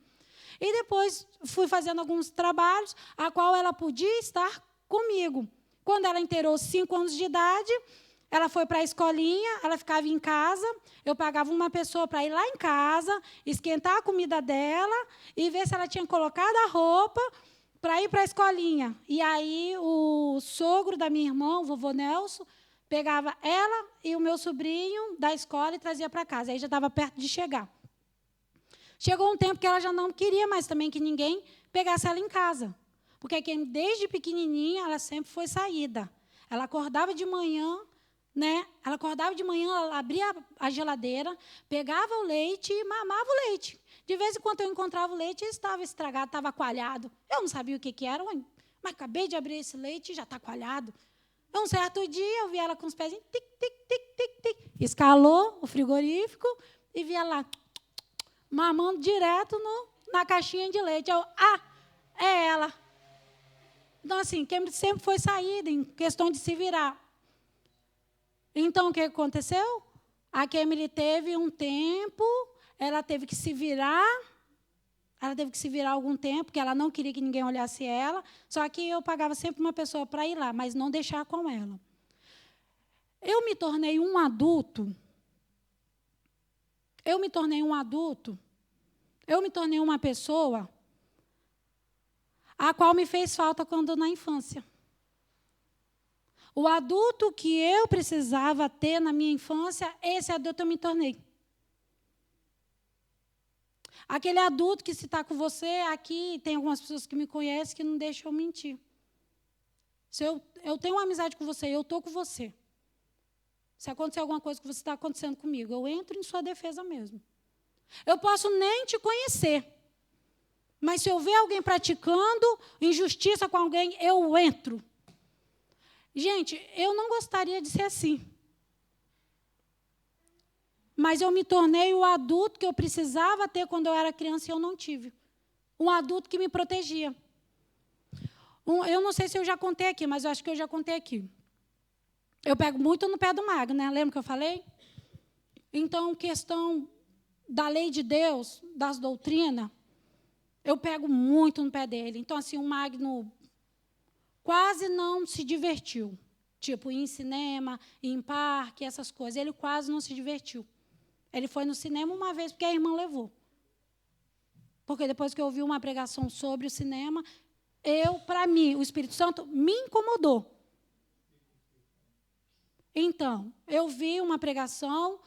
E depois fui fazendo alguns trabalhos, a qual ela podia estar comigo. Quando ela inteirou 5 anos de idade, ela foi para a escolinha, ela ficava em casa, eu pagava uma pessoa para ir lá em casa, esquentar a comida dela e ver se ela tinha colocado a roupa para ir para a escolinha. E aí o sogro da minha irmã, o vovô Nelson, pegava ela e o meu sobrinho da escola e trazia para casa. Aí já estava perto de chegar. Chegou um tempo que ela já não queria mais também que ninguém pegasse ela em casa. Porque desde pequenininha ela sempre foi saída. Ela acordava de manhã, né? Ela abria a geladeira, pegava o leite e mamava o leite. De vez em quando eu encontrava o leite e estava estragado, estava coalhado. Eu não sabia o que era, mas acabei de abrir esse leite e já está coalhado. Um certo dia eu vi ela com os pezinhos, tic, tic, tic, tic, tic. Escalou o frigorífico e vi ela mamando direto na caixinha de leite. É ela. Então, assim, Kemily sempre foi saída em questão de se virar. Então, o que aconteceu? A Kemily teve um tempo, ela teve que se virar algum tempo, porque ela não queria que ninguém olhasse ela, só que eu pagava sempre uma pessoa para ir lá, mas não deixar com ela. Eu me tornei um adulto, eu me tornei uma pessoa a qual me fez falta quando na infância. O adulto que eu precisava ter na minha infância, esse adulto eu me tornei. Aquele adulto que, se está com você, aqui tem algumas pessoas que me conhecem que não deixam eu mentir. Se eu tenho uma amizade com você, eu estou com você. Se acontecer alguma coisa que você está acontecendo comigo, eu entro em sua defesa mesmo. Eu posso nem te conhecer, mas se eu ver alguém praticando injustiça com alguém, eu entro. Gente, eu não gostaria de ser assim. Mas eu me tornei o adulto que eu precisava ter quando eu era criança e eu não tive. Um adulto que me protegia. Eu não sei se eu já contei aqui, mas eu acho que eu já contei aqui. Eu pego muito no pé do Magno, né? Lembra que eu falei? Então, questão da lei de Deus, das doutrinas, eu pego muito no pé dele. Então, assim, o Magno quase não se divertiu. Tipo, ir em cinema, ir em parque, essas coisas. Ele quase não se divertiu. Ele foi no cinema uma vez porque a irmã levou. Porque depois que eu ouvi uma pregação sobre o cinema, para mim, o Espírito Santo me incomodou. Então, eu vi uma pregação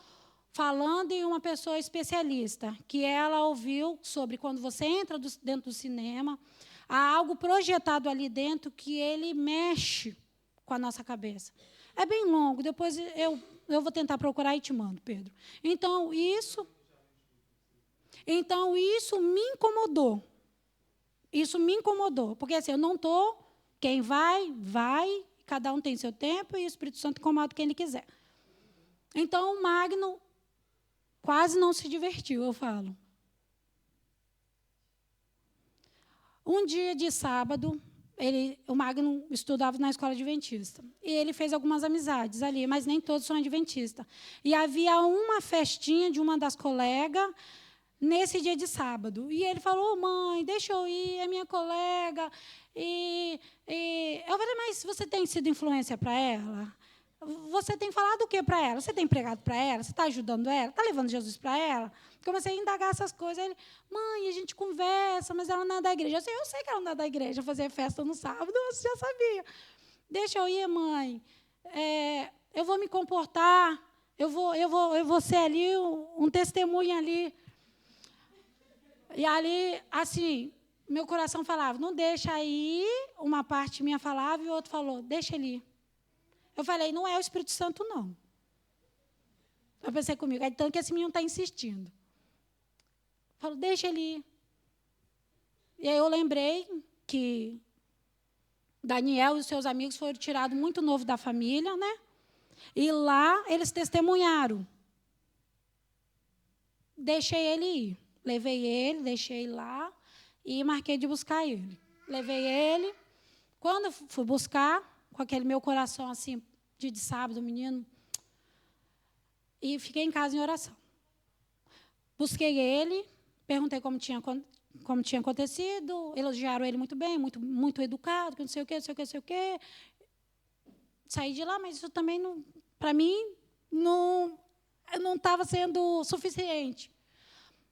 falando em uma pessoa especialista, que ela ouviu sobre quando você entra dentro do cinema, há algo projetado ali dentro que ele mexe com a nossa cabeça. É bem longo, depois eu vou tentar procurar e te mando, Pedro. Então, isso me incomodou. Isso me incomodou. Porque assim, eu não estou, quem vai, cada um tem seu tempo e o Espírito Santo incomoda quem ele quiser. Então, o Magno quase não se divertiu, eu falo. Um dia de sábado, o Magno estudava na escola adventista. E ele fez algumas amizades ali, mas nem todos são adventistas. E havia uma festinha de uma das colegas nesse dia de sábado. E ele falou, mãe, deixa eu ir, é minha colega. Eu falei, mas você tem sido influência para ela? Você tem falado o que para ela? Você tem pregado para ela? Você está ajudando ela? Está levando Jesus para ela? Comecei a indagar essas coisas. Ele, mãe, a gente conversa, mas ela não é da igreja. Eu sei que ela não é da igreja, fazer festa no sábado, você já sabia. Deixa eu ir, mãe. Eu vou me comportar, eu vou ser ali um testemunho ali. E ali, assim, meu coração falava, não deixa aí, uma parte minha falava e o outro falou, deixa ele ir. Eu falei, não é o Espírito Santo, não. Eu pensei comigo, é tanto que esse menino está insistindo. Falou, deixa ele ir. E aí eu lembrei que Daniel e os seus amigos foram tirados muito novo da família, né? E lá eles testemunharam. Deixei ele ir. Levei ele, deixei ele lá e marquei de buscar ele. Levei ele. Quando eu fui buscar, com aquele meu coração assim, dia de sábado, menino, e fiquei em casa em oração. Busquei ele, perguntei como tinha acontecido, elogiaram ele muito bem, muito educado, que não sei o quê, não sei o quê, não sei o quê. Saí de lá, mas isso também, para mim, não estava sendo suficiente.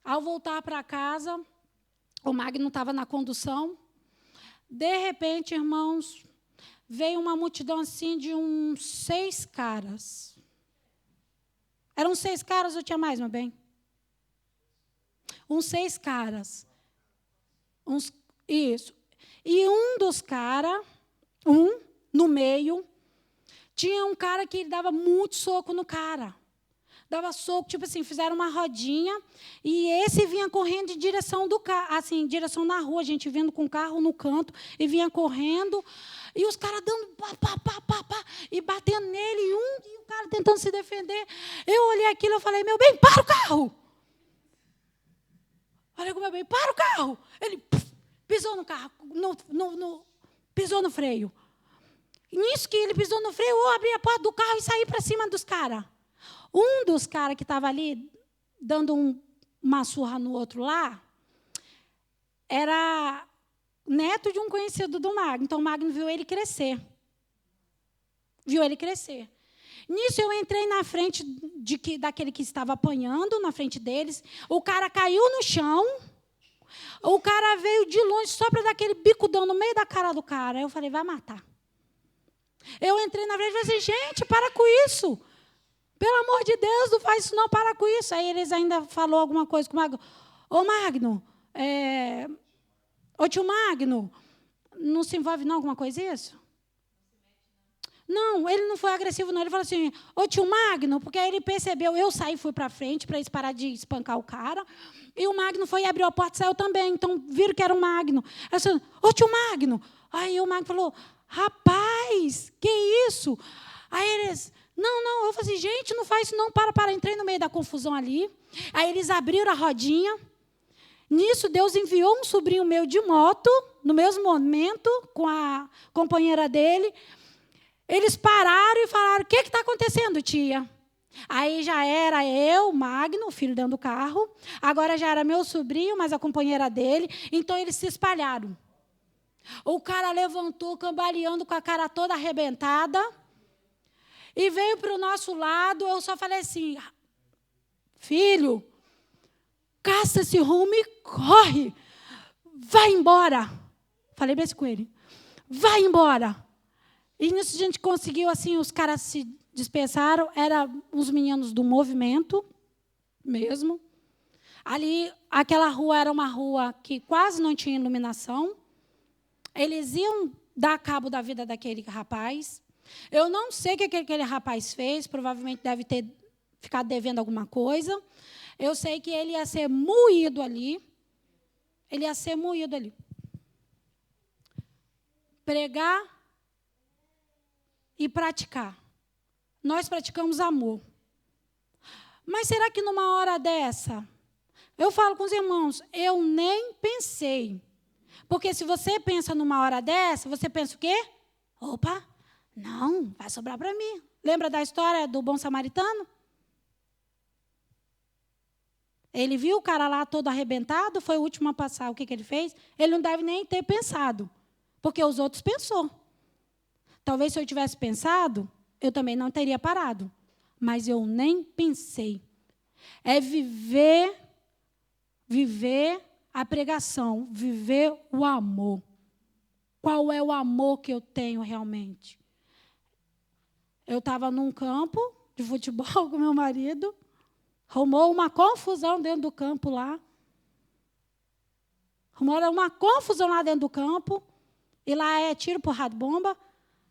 Ao voltar para casa, o Magno estava na condução. De repente, irmãos, veio uma multidão assim de uns 6 caras. Eram 6 caras ou tinha mais, meu bem? Uns 6 caras. Isso. E um dos caras, no meio, tinha um cara que ele dava muito soco no cara. Dava soco, tipo assim, fizeram uma rodinha, e esse vinha correndo em direção do carro, assim, em direção na rua, a gente vindo com o carro no canto, e vinha correndo, e os caras dando pá, e batendo nele, e o cara tentando se defender. Eu olhei aquilo e falei, meu bem, para o carro! Falei com o meu bem, para o carro! Ele pisou no carro, pisou no freio. E nisso que ele pisou no freio, eu abri a porta do carro e saí para cima dos caras. Um dos caras que estava ali, dando uma surra no outro lá, era neto de um conhecido do Magno. Então, o Magno viu ele crescer. Viu ele crescer. Nisso, eu entrei na frente daquele que estava apanhando, na frente deles. O cara caiu no chão. O cara veio de longe só para dar aquele bicudão no meio da cara do cara. Eu falei, vai matar. Eu entrei na frente e falei assim, gente, para com isso. Pelo amor de Deus, não faz isso não, para com isso. Aí eles ainda falou alguma coisa com o Magno. Ô, Magno, ô, tio Magno, não se envolve não alguma coisa isso? Não, ele não foi agressivo, não. Ele falou assim, ô, tio Magno, porque aí ele percebeu, eu saí e fui para frente para eles parar de espancar o cara, e o Magno foi e abriu a porta e saiu também. Então, viram que era o Magno. Aí eu disse, ô, tio Magno. Aí o Magno falou, rapaz, que isso? Aí eles... Não, eu falei assim, gente, não faz isso não, para. Entrei no meio da confusão ali. Aí eles abriram a rodinha. Nisso, Deus enviou um sobrinho meu de moto, no mesmo momento, com a companheira dele. Eles pararam e falaram, o que está acontecendo, tia? Aí já era eu, Magno, o filho dentro do carro. Agora já era meu sobrinho, mas a companheira dele. Então, eles se espalharam. O cara levantou, cambaleando com a cara toda arrebentada. E veio para o nosso lado, eu só falei assim, filho, caça esse rumo e corre, vai embora. Falei bem assim com ele, vai embora. E nisso a gente conseguiu, assim, os caras se dispersaram, eram os meninos do movimento mesmo. Ali, aquela rua era uma rua que quase não tinha iluminação. Eles iam dar cabo da vida daquele rapaz. Eu não sei o que aquele rapaz fez, provavelmente deve ter ficado devendo alguma coisa. Eu sei que ele ia ser moído ali. Ele ia ser moído ali. Pregar e praticar. Nós praticamos amor. Mas será que numa hora dessa, eu falo com os irmãos, eu nem pensei. Porque se você pensa numa hora dessa, você pensa o quê? Opa, não, vai sobrar para mim. Lembra da história do bom samaritano? Ele viu o cara lá todo arrebentado, foi o último a passar. O que ele fez? Ele não deve nem ter pensado, porque os outros pensou. Talvez se eu tivesse pensado, eu também não teria parado. Mas eu nem pensei. É viver a pregação, viver o amor. Qual é o amor que eu tenho realmente? Eu estava num campo de futebol com meu marido, arrumou uma confusão dentro do campo lá. Arrumou uma confusão lá dentro do campo, e lá é tiro, porrada, bomba.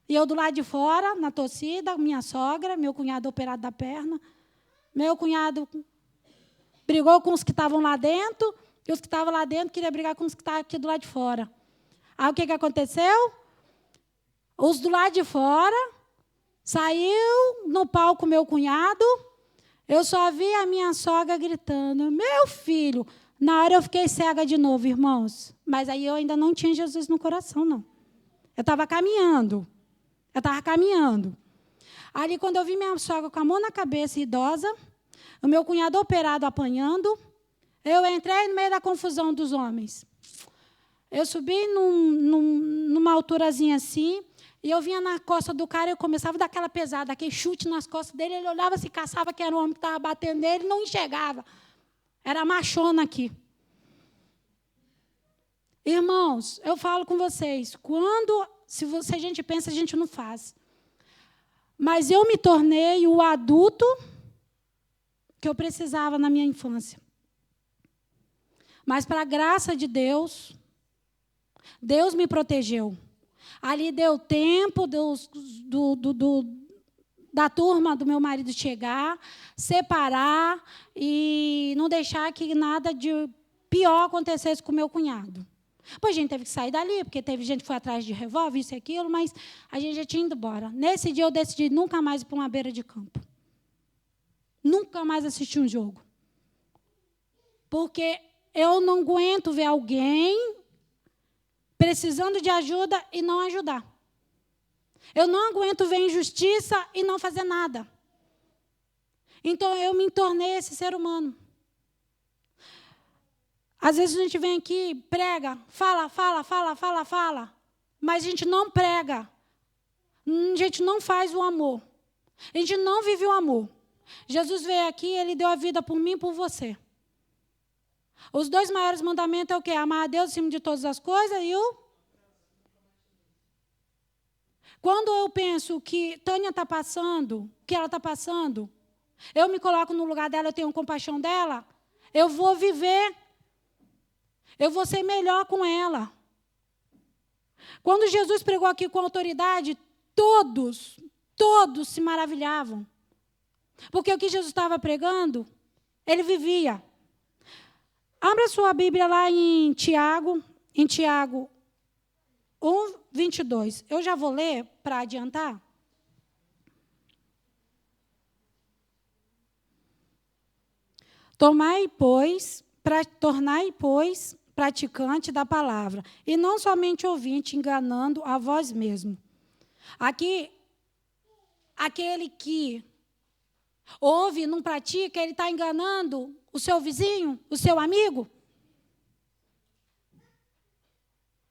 E eu do lado de fora, na torcida, minha sogra, meu cunhado operado da perna. Meu cunhado brigou com os que estavam lá dentro, e os que estavam lá dentro queriam brigar com os que estavam aqui do lado de fora. Aí o que aconteceu? Os do lado de fora saiu no palco meu cunhado, eu só vi a minha sogra gritando, meu filho. Na hora eu fiquei cega de novo, irmãos. Mas aí eu ainda não tinha Jesus no coração, não. Eu estava caminhando. Ali, quando eu vi minha sogra com a mão na cabeça, idosa, o meu cunhado operado apanhando, eu entrei no meio da confusão dos homens. Eu subi numa alturazinha assim, e eu vinha na costa do cara, eu começava a dar aquela pesada, aquele chute nas costas dele, ele olhava, se caçava que era o homem que estava batendo nele, não enxergava. Era machona aqui. Irmãos, eu falo com vocês, se a gente pensa, a gente não faz. Mas eu me tornei o adulto que eu precisava na minha infância. Mas, para a graça de Deus, Deus me protegeu. Ali deu tempo da turma do meu marido chegar, separar e não deixar que nada de pior acontecesse com o meu cunhado. Pois a gente teve que sair dali, porque teve gente que foi atrás de revólver, isso e aquilo, mas a gente já tinha ido embora. Nesse dia eu decidi nunca mais ir para uma beira de campo. Nunca mais assistir um jogo. Porque eu não aguento ver alguém precisando de ajuda e não ajudar. Eu não aguento ver injustiça e não fazer nada. Então, eu me tornei esse ser humano. Às vezes a gente vem aqui, prega, fala, mas a gente não prega. A gente não faz o amor. A gente não vive o amor. Jesus veio aqui, ele deu a vida por mim e por você. Os 2 maiores mandamentos é o quê? Amar a Deus acima de todas as coisas e o... Quando eu penso que Tânia está passando, que ela está passando, eu me coloco no lugar dela, eu tenho compaixão dela, eu vou viver, eu vou ser melhor com ela. Quando Jesus pregou aqui com autoridade, todos se maravilhavam. Porque o que Jesus estava pregando, ele vivia. Abra sua Bíblia lá em Tiago 1, 22. Eu já vou ler para adiantar. Tornai, pois, praticante da palavra, e não somente ouvinte, enganando a vós mesmo. Aqui, aquele que ouve e não pratica, ele está enganando o seu vizinho, o seu amigo.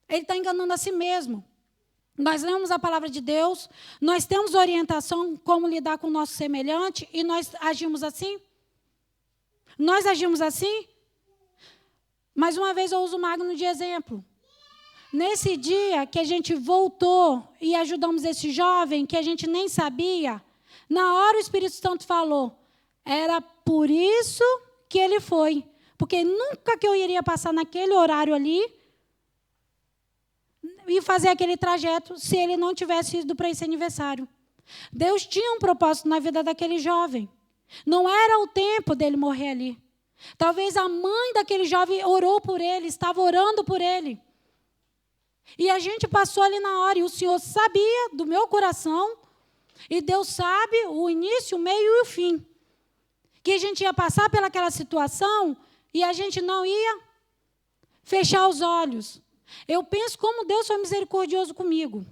Ele está enganando a si mesmo. Nós lemos a palavra de Deus, nós temos orientação como lidar com o nosso semelhante, e nós agimos assim? Nós agimos assim? Mais uma vez eu uso o Magno de exemplo. Nesse dia que a gente voltou e ajudamos esse jovem, que a gente nem sabia, na hora o Espírito Santo falou, era por isso que ele foi. Porque nunca que eu iria passar naquele horário ali e fazer aquele trajeto se ele não tivesse ido para esse aniversário. Deus tinha um propósito na vida daquele jovem. Não era o tempo dele morrer ali. Talvez a mãe daquele jovem orou por ele, estava orando por ele. E a gente passou ali na hora, e o Senhor sabia do meu coração, e Deus sabe o início, o meio e o fim. Que a gente ia passar pelaquela situação e a gente não ia fechar os olhos. Eu penso como Deus foi misericordioso comigo.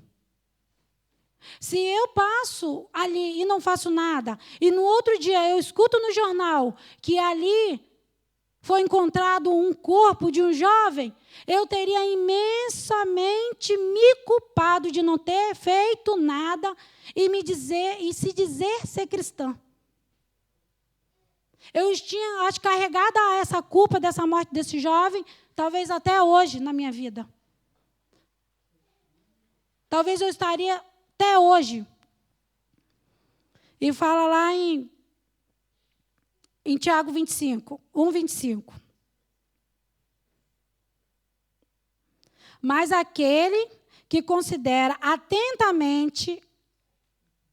Se eu passo ali e não faço nada, e no outro dia eu escuto no jornal que ali foi encontrado um corpo de um jovem, eu teria imensamente me culpado de não ter feito nada e se dizer ser cristã. Eu tinha, acho, carregada essa culpa dessa morte desse jovem, talvez até hoje na minha vida. Talvez eu estaria até hoje. E fala lá em Tiago 25, 1:25. Mas aquele que considera atentamente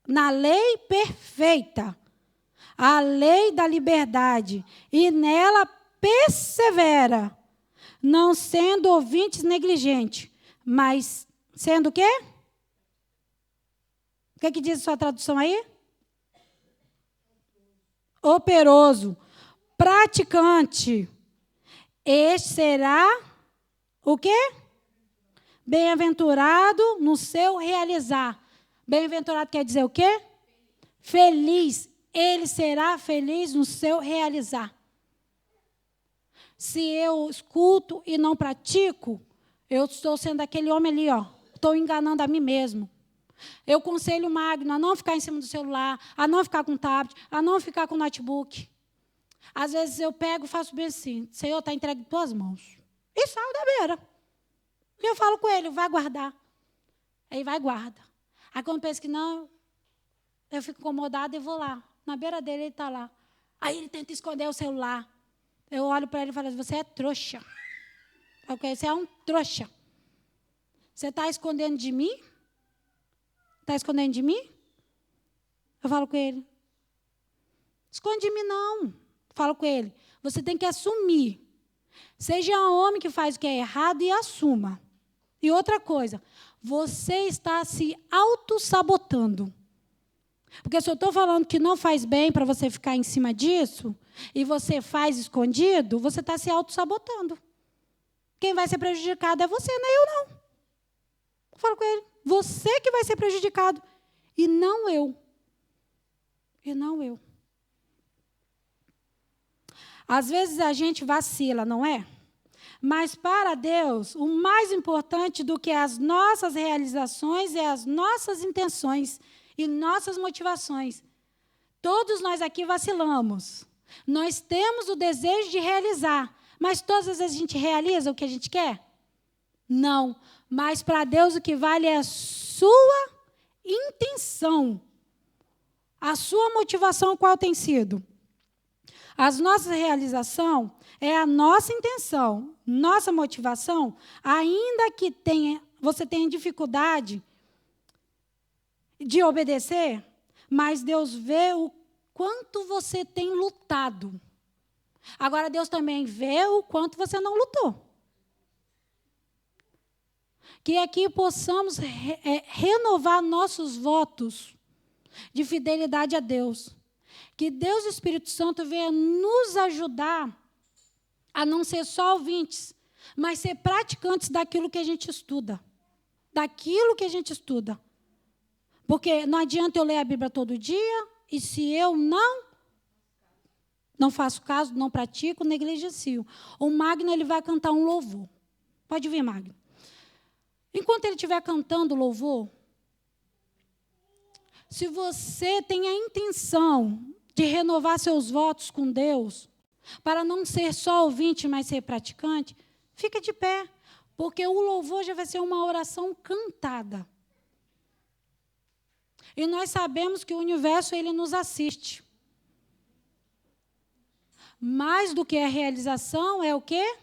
na lei perfeita, a lei da liberdade, e nela persevera, não sendo ouvintes negligentes, mas sendo o quê? O que diz a sua tradução aí? Operoso, praticante. Este será o quê? Bem-aventurado no seu realizar. Bem-aventurado quer dizer o quê? Feliz. Ele será feliz no seu realizar. Se eu escuto e não pratico, eu estou sendo aquele homem ali, ó. Estou enganando a mim mesmo. Eu aconselho o Magno a não ficar em cima do celular, a não ficar com tablet, a não ficar com notebook. Às vezes eu pego e faço bem assim, Senhor, está entregue em tuas mãos. E saio da beira. E eu falo com ele, vai guardar. Aí vai, guarda. Aí quando penso que não, eu fico incomodada e vou lá. Na beira dele, ele está lá. Aí ele tenta esconder o celular. Eu olho para ele e falo, você é trouxa. Você é um trouxa. Você está escondendo de mim? Está escondendo de mim? Eu falo com ele. Esconde de mim, não. Falo com ele. Você tem que assumir. Seja um homem que faz o que é errado e assuma. E outra coisa, você está se auto-sabotando. Porque se eu estou falando que não faz bem para você ficar em cima disso, e você faz escondido, você está se auto-sabotando. Quem vai ser prejudicado é você, não é eu, não. Eu falo com ele. Você que vai ser prejudicado, e não eu. E não eu. Às vezes a gente vacila, não é? Mas para Deus, o mais importante do que as nossas realizações é as nossas intenções e nossas motivações. Todos nós aqui vacilamos. Nós temos o desejo de realizar, mas todas as vezes a gente realiza o que a gente quer? Não. Mas para Deus o que vale é a sua intenção. A sua motivação qual tem sido? As nossas realizações é a nossa intenção, nossa motivação, ainda que você tenha dificuldade de obedecer, mas Deus vê o quanto você tem lutado. Agora, Deus também vê o quanto você não lutou. Que aqui possamos renovar nossos votos de fidelidade a Deus. Que Deus e o Espírito Santo venha nos ajudar a não ser só ouvintes, mas ser praticantes daquilo que a gente estuda. Daquilo que a gente estuda. Porque não adianta eu ler a Bíblia todo dia, e se eu não faço caso, não pratico, negligencio. O Magno ele vai cantar um louvor. Pode vir, Magno. Enquanto ele estiver cantando louvor, se você tem a intenção de renovar seus votos com Deus, para não ser só ouvinte, mas ser praticante, fica de pé, porque o louvor já vai ser uma oração cantada. E nós sabemos que o universo ele nos assiste. Mais do que a realização é o quê?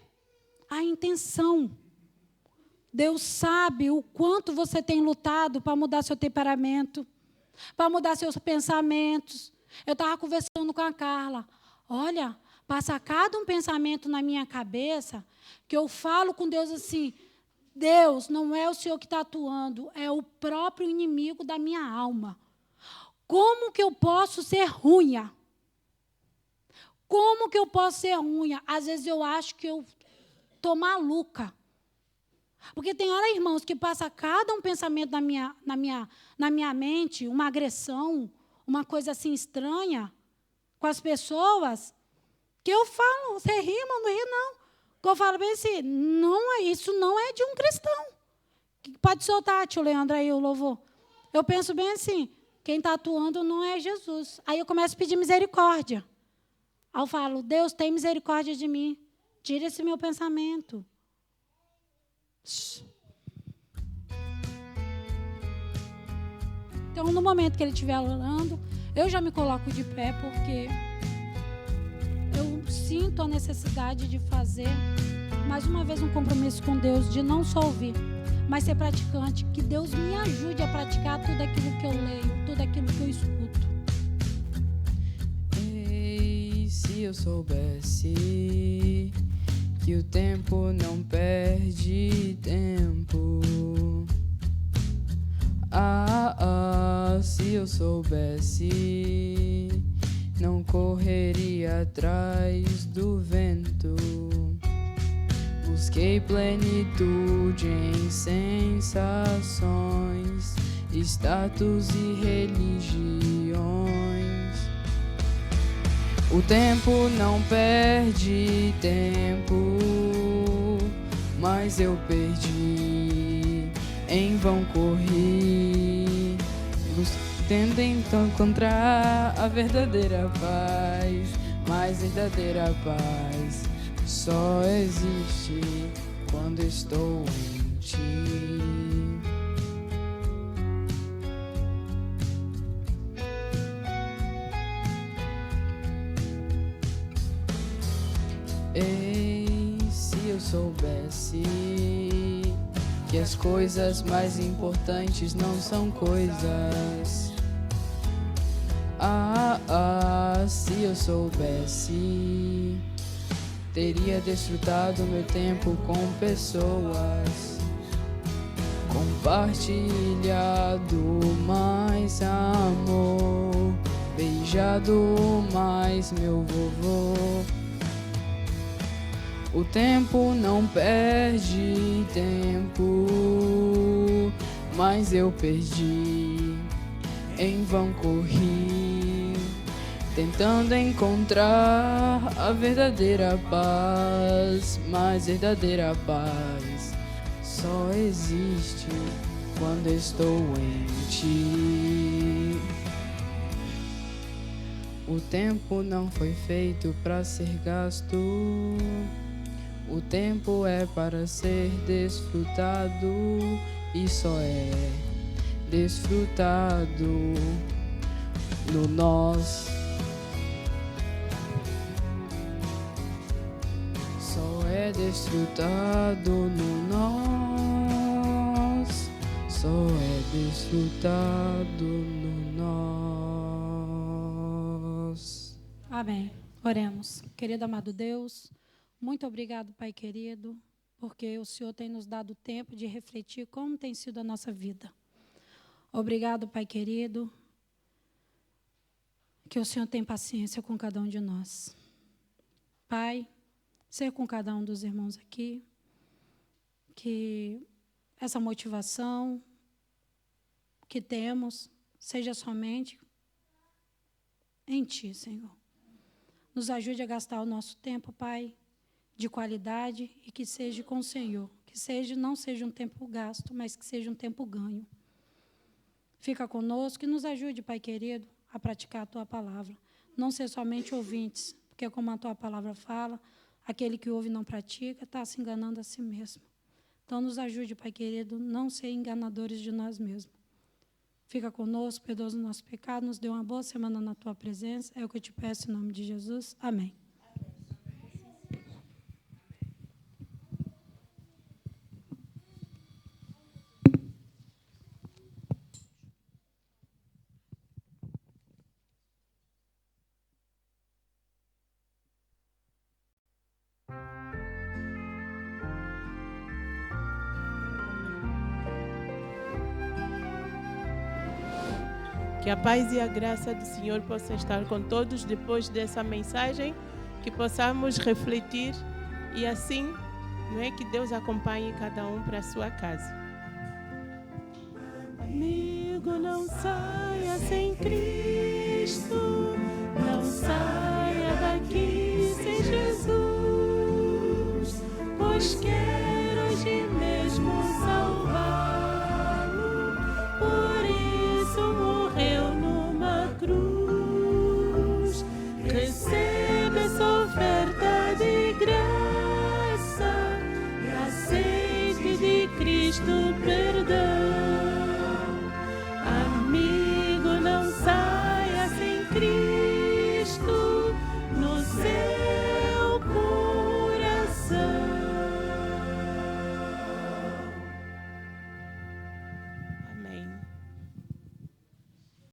A intenção. Deus sabe o quanto você tem lutado para mudar seu temperamento, para mudar seus pensamentos. Eu estava conversando com a Carla. Olha, passa cada um pensamento na minha cabeça que eu falo com Deus assim, Deus, não é o Senhor que está atuando, é o próprio inimigo da minha alma. Como que eu posso ser ruim? Como que eu posso ser ruim? Às vezes eu acho que eu estou maluca. Porque tem hora, irmãos, que passa cada um pensamento na minha mente, uma agressão, uma coisa assim estranha com as pessoas, que eu falo, você ri, mas não ri, não. Que eu falo bem assim, isso não é de um cristão. Pode soltar, tio Leandro, aí o louvor. Eu penso bem assim, quem está atuando não é Jesus. Aí eu começo a pedir misericórdia. Aí eu falo, Deus, tem misericórdia de mim. Tira esse meu pensamento. Então, no momento que ele estiver orando, eu já me coloco de pé, porque eu sinto a necessidade de fazer, mais uma vez, um compromisso com Deus, de não só ouvir, mas ser praticante. Que Deus me ajude a praticar tudo aquilo que eu leio, tudo aquilo que eu escuto. Ei, se eu soubesse que o tempo não perde tempo. Se eu soubesse, não correria atrás do vento. Busquei plenitude em sensações, status e religiões. O tempo não perde tempo, mas eu perdi, em vão corri, tendo então encontrar a verdadeira paz, mas verdadeira paz só existe quando estou em ti. Ei, se eu soubesse que as coisas mais importantes não são coisas. Se eu soubesse, teria desfrutado meu tempo com pessoas, compartilhado mais amor, beijado mais meu vovô. O tempo não perde tempo, mas eu perdi, em vão corri, tentando encontrar a verdadeira paz, mas verdadeira paz só existe quando estou em ti. O tempo não foi feito para ser gasto, o tempo é para ser desfrutado e só é desfrutado no nós. Só é desfrutado no nós. Só é desfrutado no nós. Amém. Oremos. Querido amado Deus, muito obrigado, Pai querido, porque o Senhor tem nos dado tempo de refletir como tem sido a nossa vida. Obrigado, Pai querido, que o Senhor tem paciência com cada um de nós. Pai, ser com cada um dos irmãos aqui, que essa motivação que temos seja somente em Ti, Senhor. Nos ajude a gastar o nosso tempo, Pai, de qualidade e que seja com o Senhor. Que não seja um tempo gasto, mas que seja um tempo ganho. Fica conosco e nos ajude, Pai querido, a praticar a Tua palavra. Não ser somente ouvintes, porque como a Tua palavra fala, aquele que ouve e não pratica está se enganando a si mesmo. Então, nos ajude, Pai querido, não ser enganadores de nós mesmos. Fica conosco, perdoa os nossos pecados, nos dê uma boa semana na Tua presença. É o que eu te peço em nome de Jesus. Amém. Que a paz e a graça do Senhor possa estar com todos depois dessa mensagem, que possamos refletir e assim, não é, que Deus acompanhe cada um para a sua casa. Amigo, não saia sem Cristo, não saia daqui sem Jesus, pois quer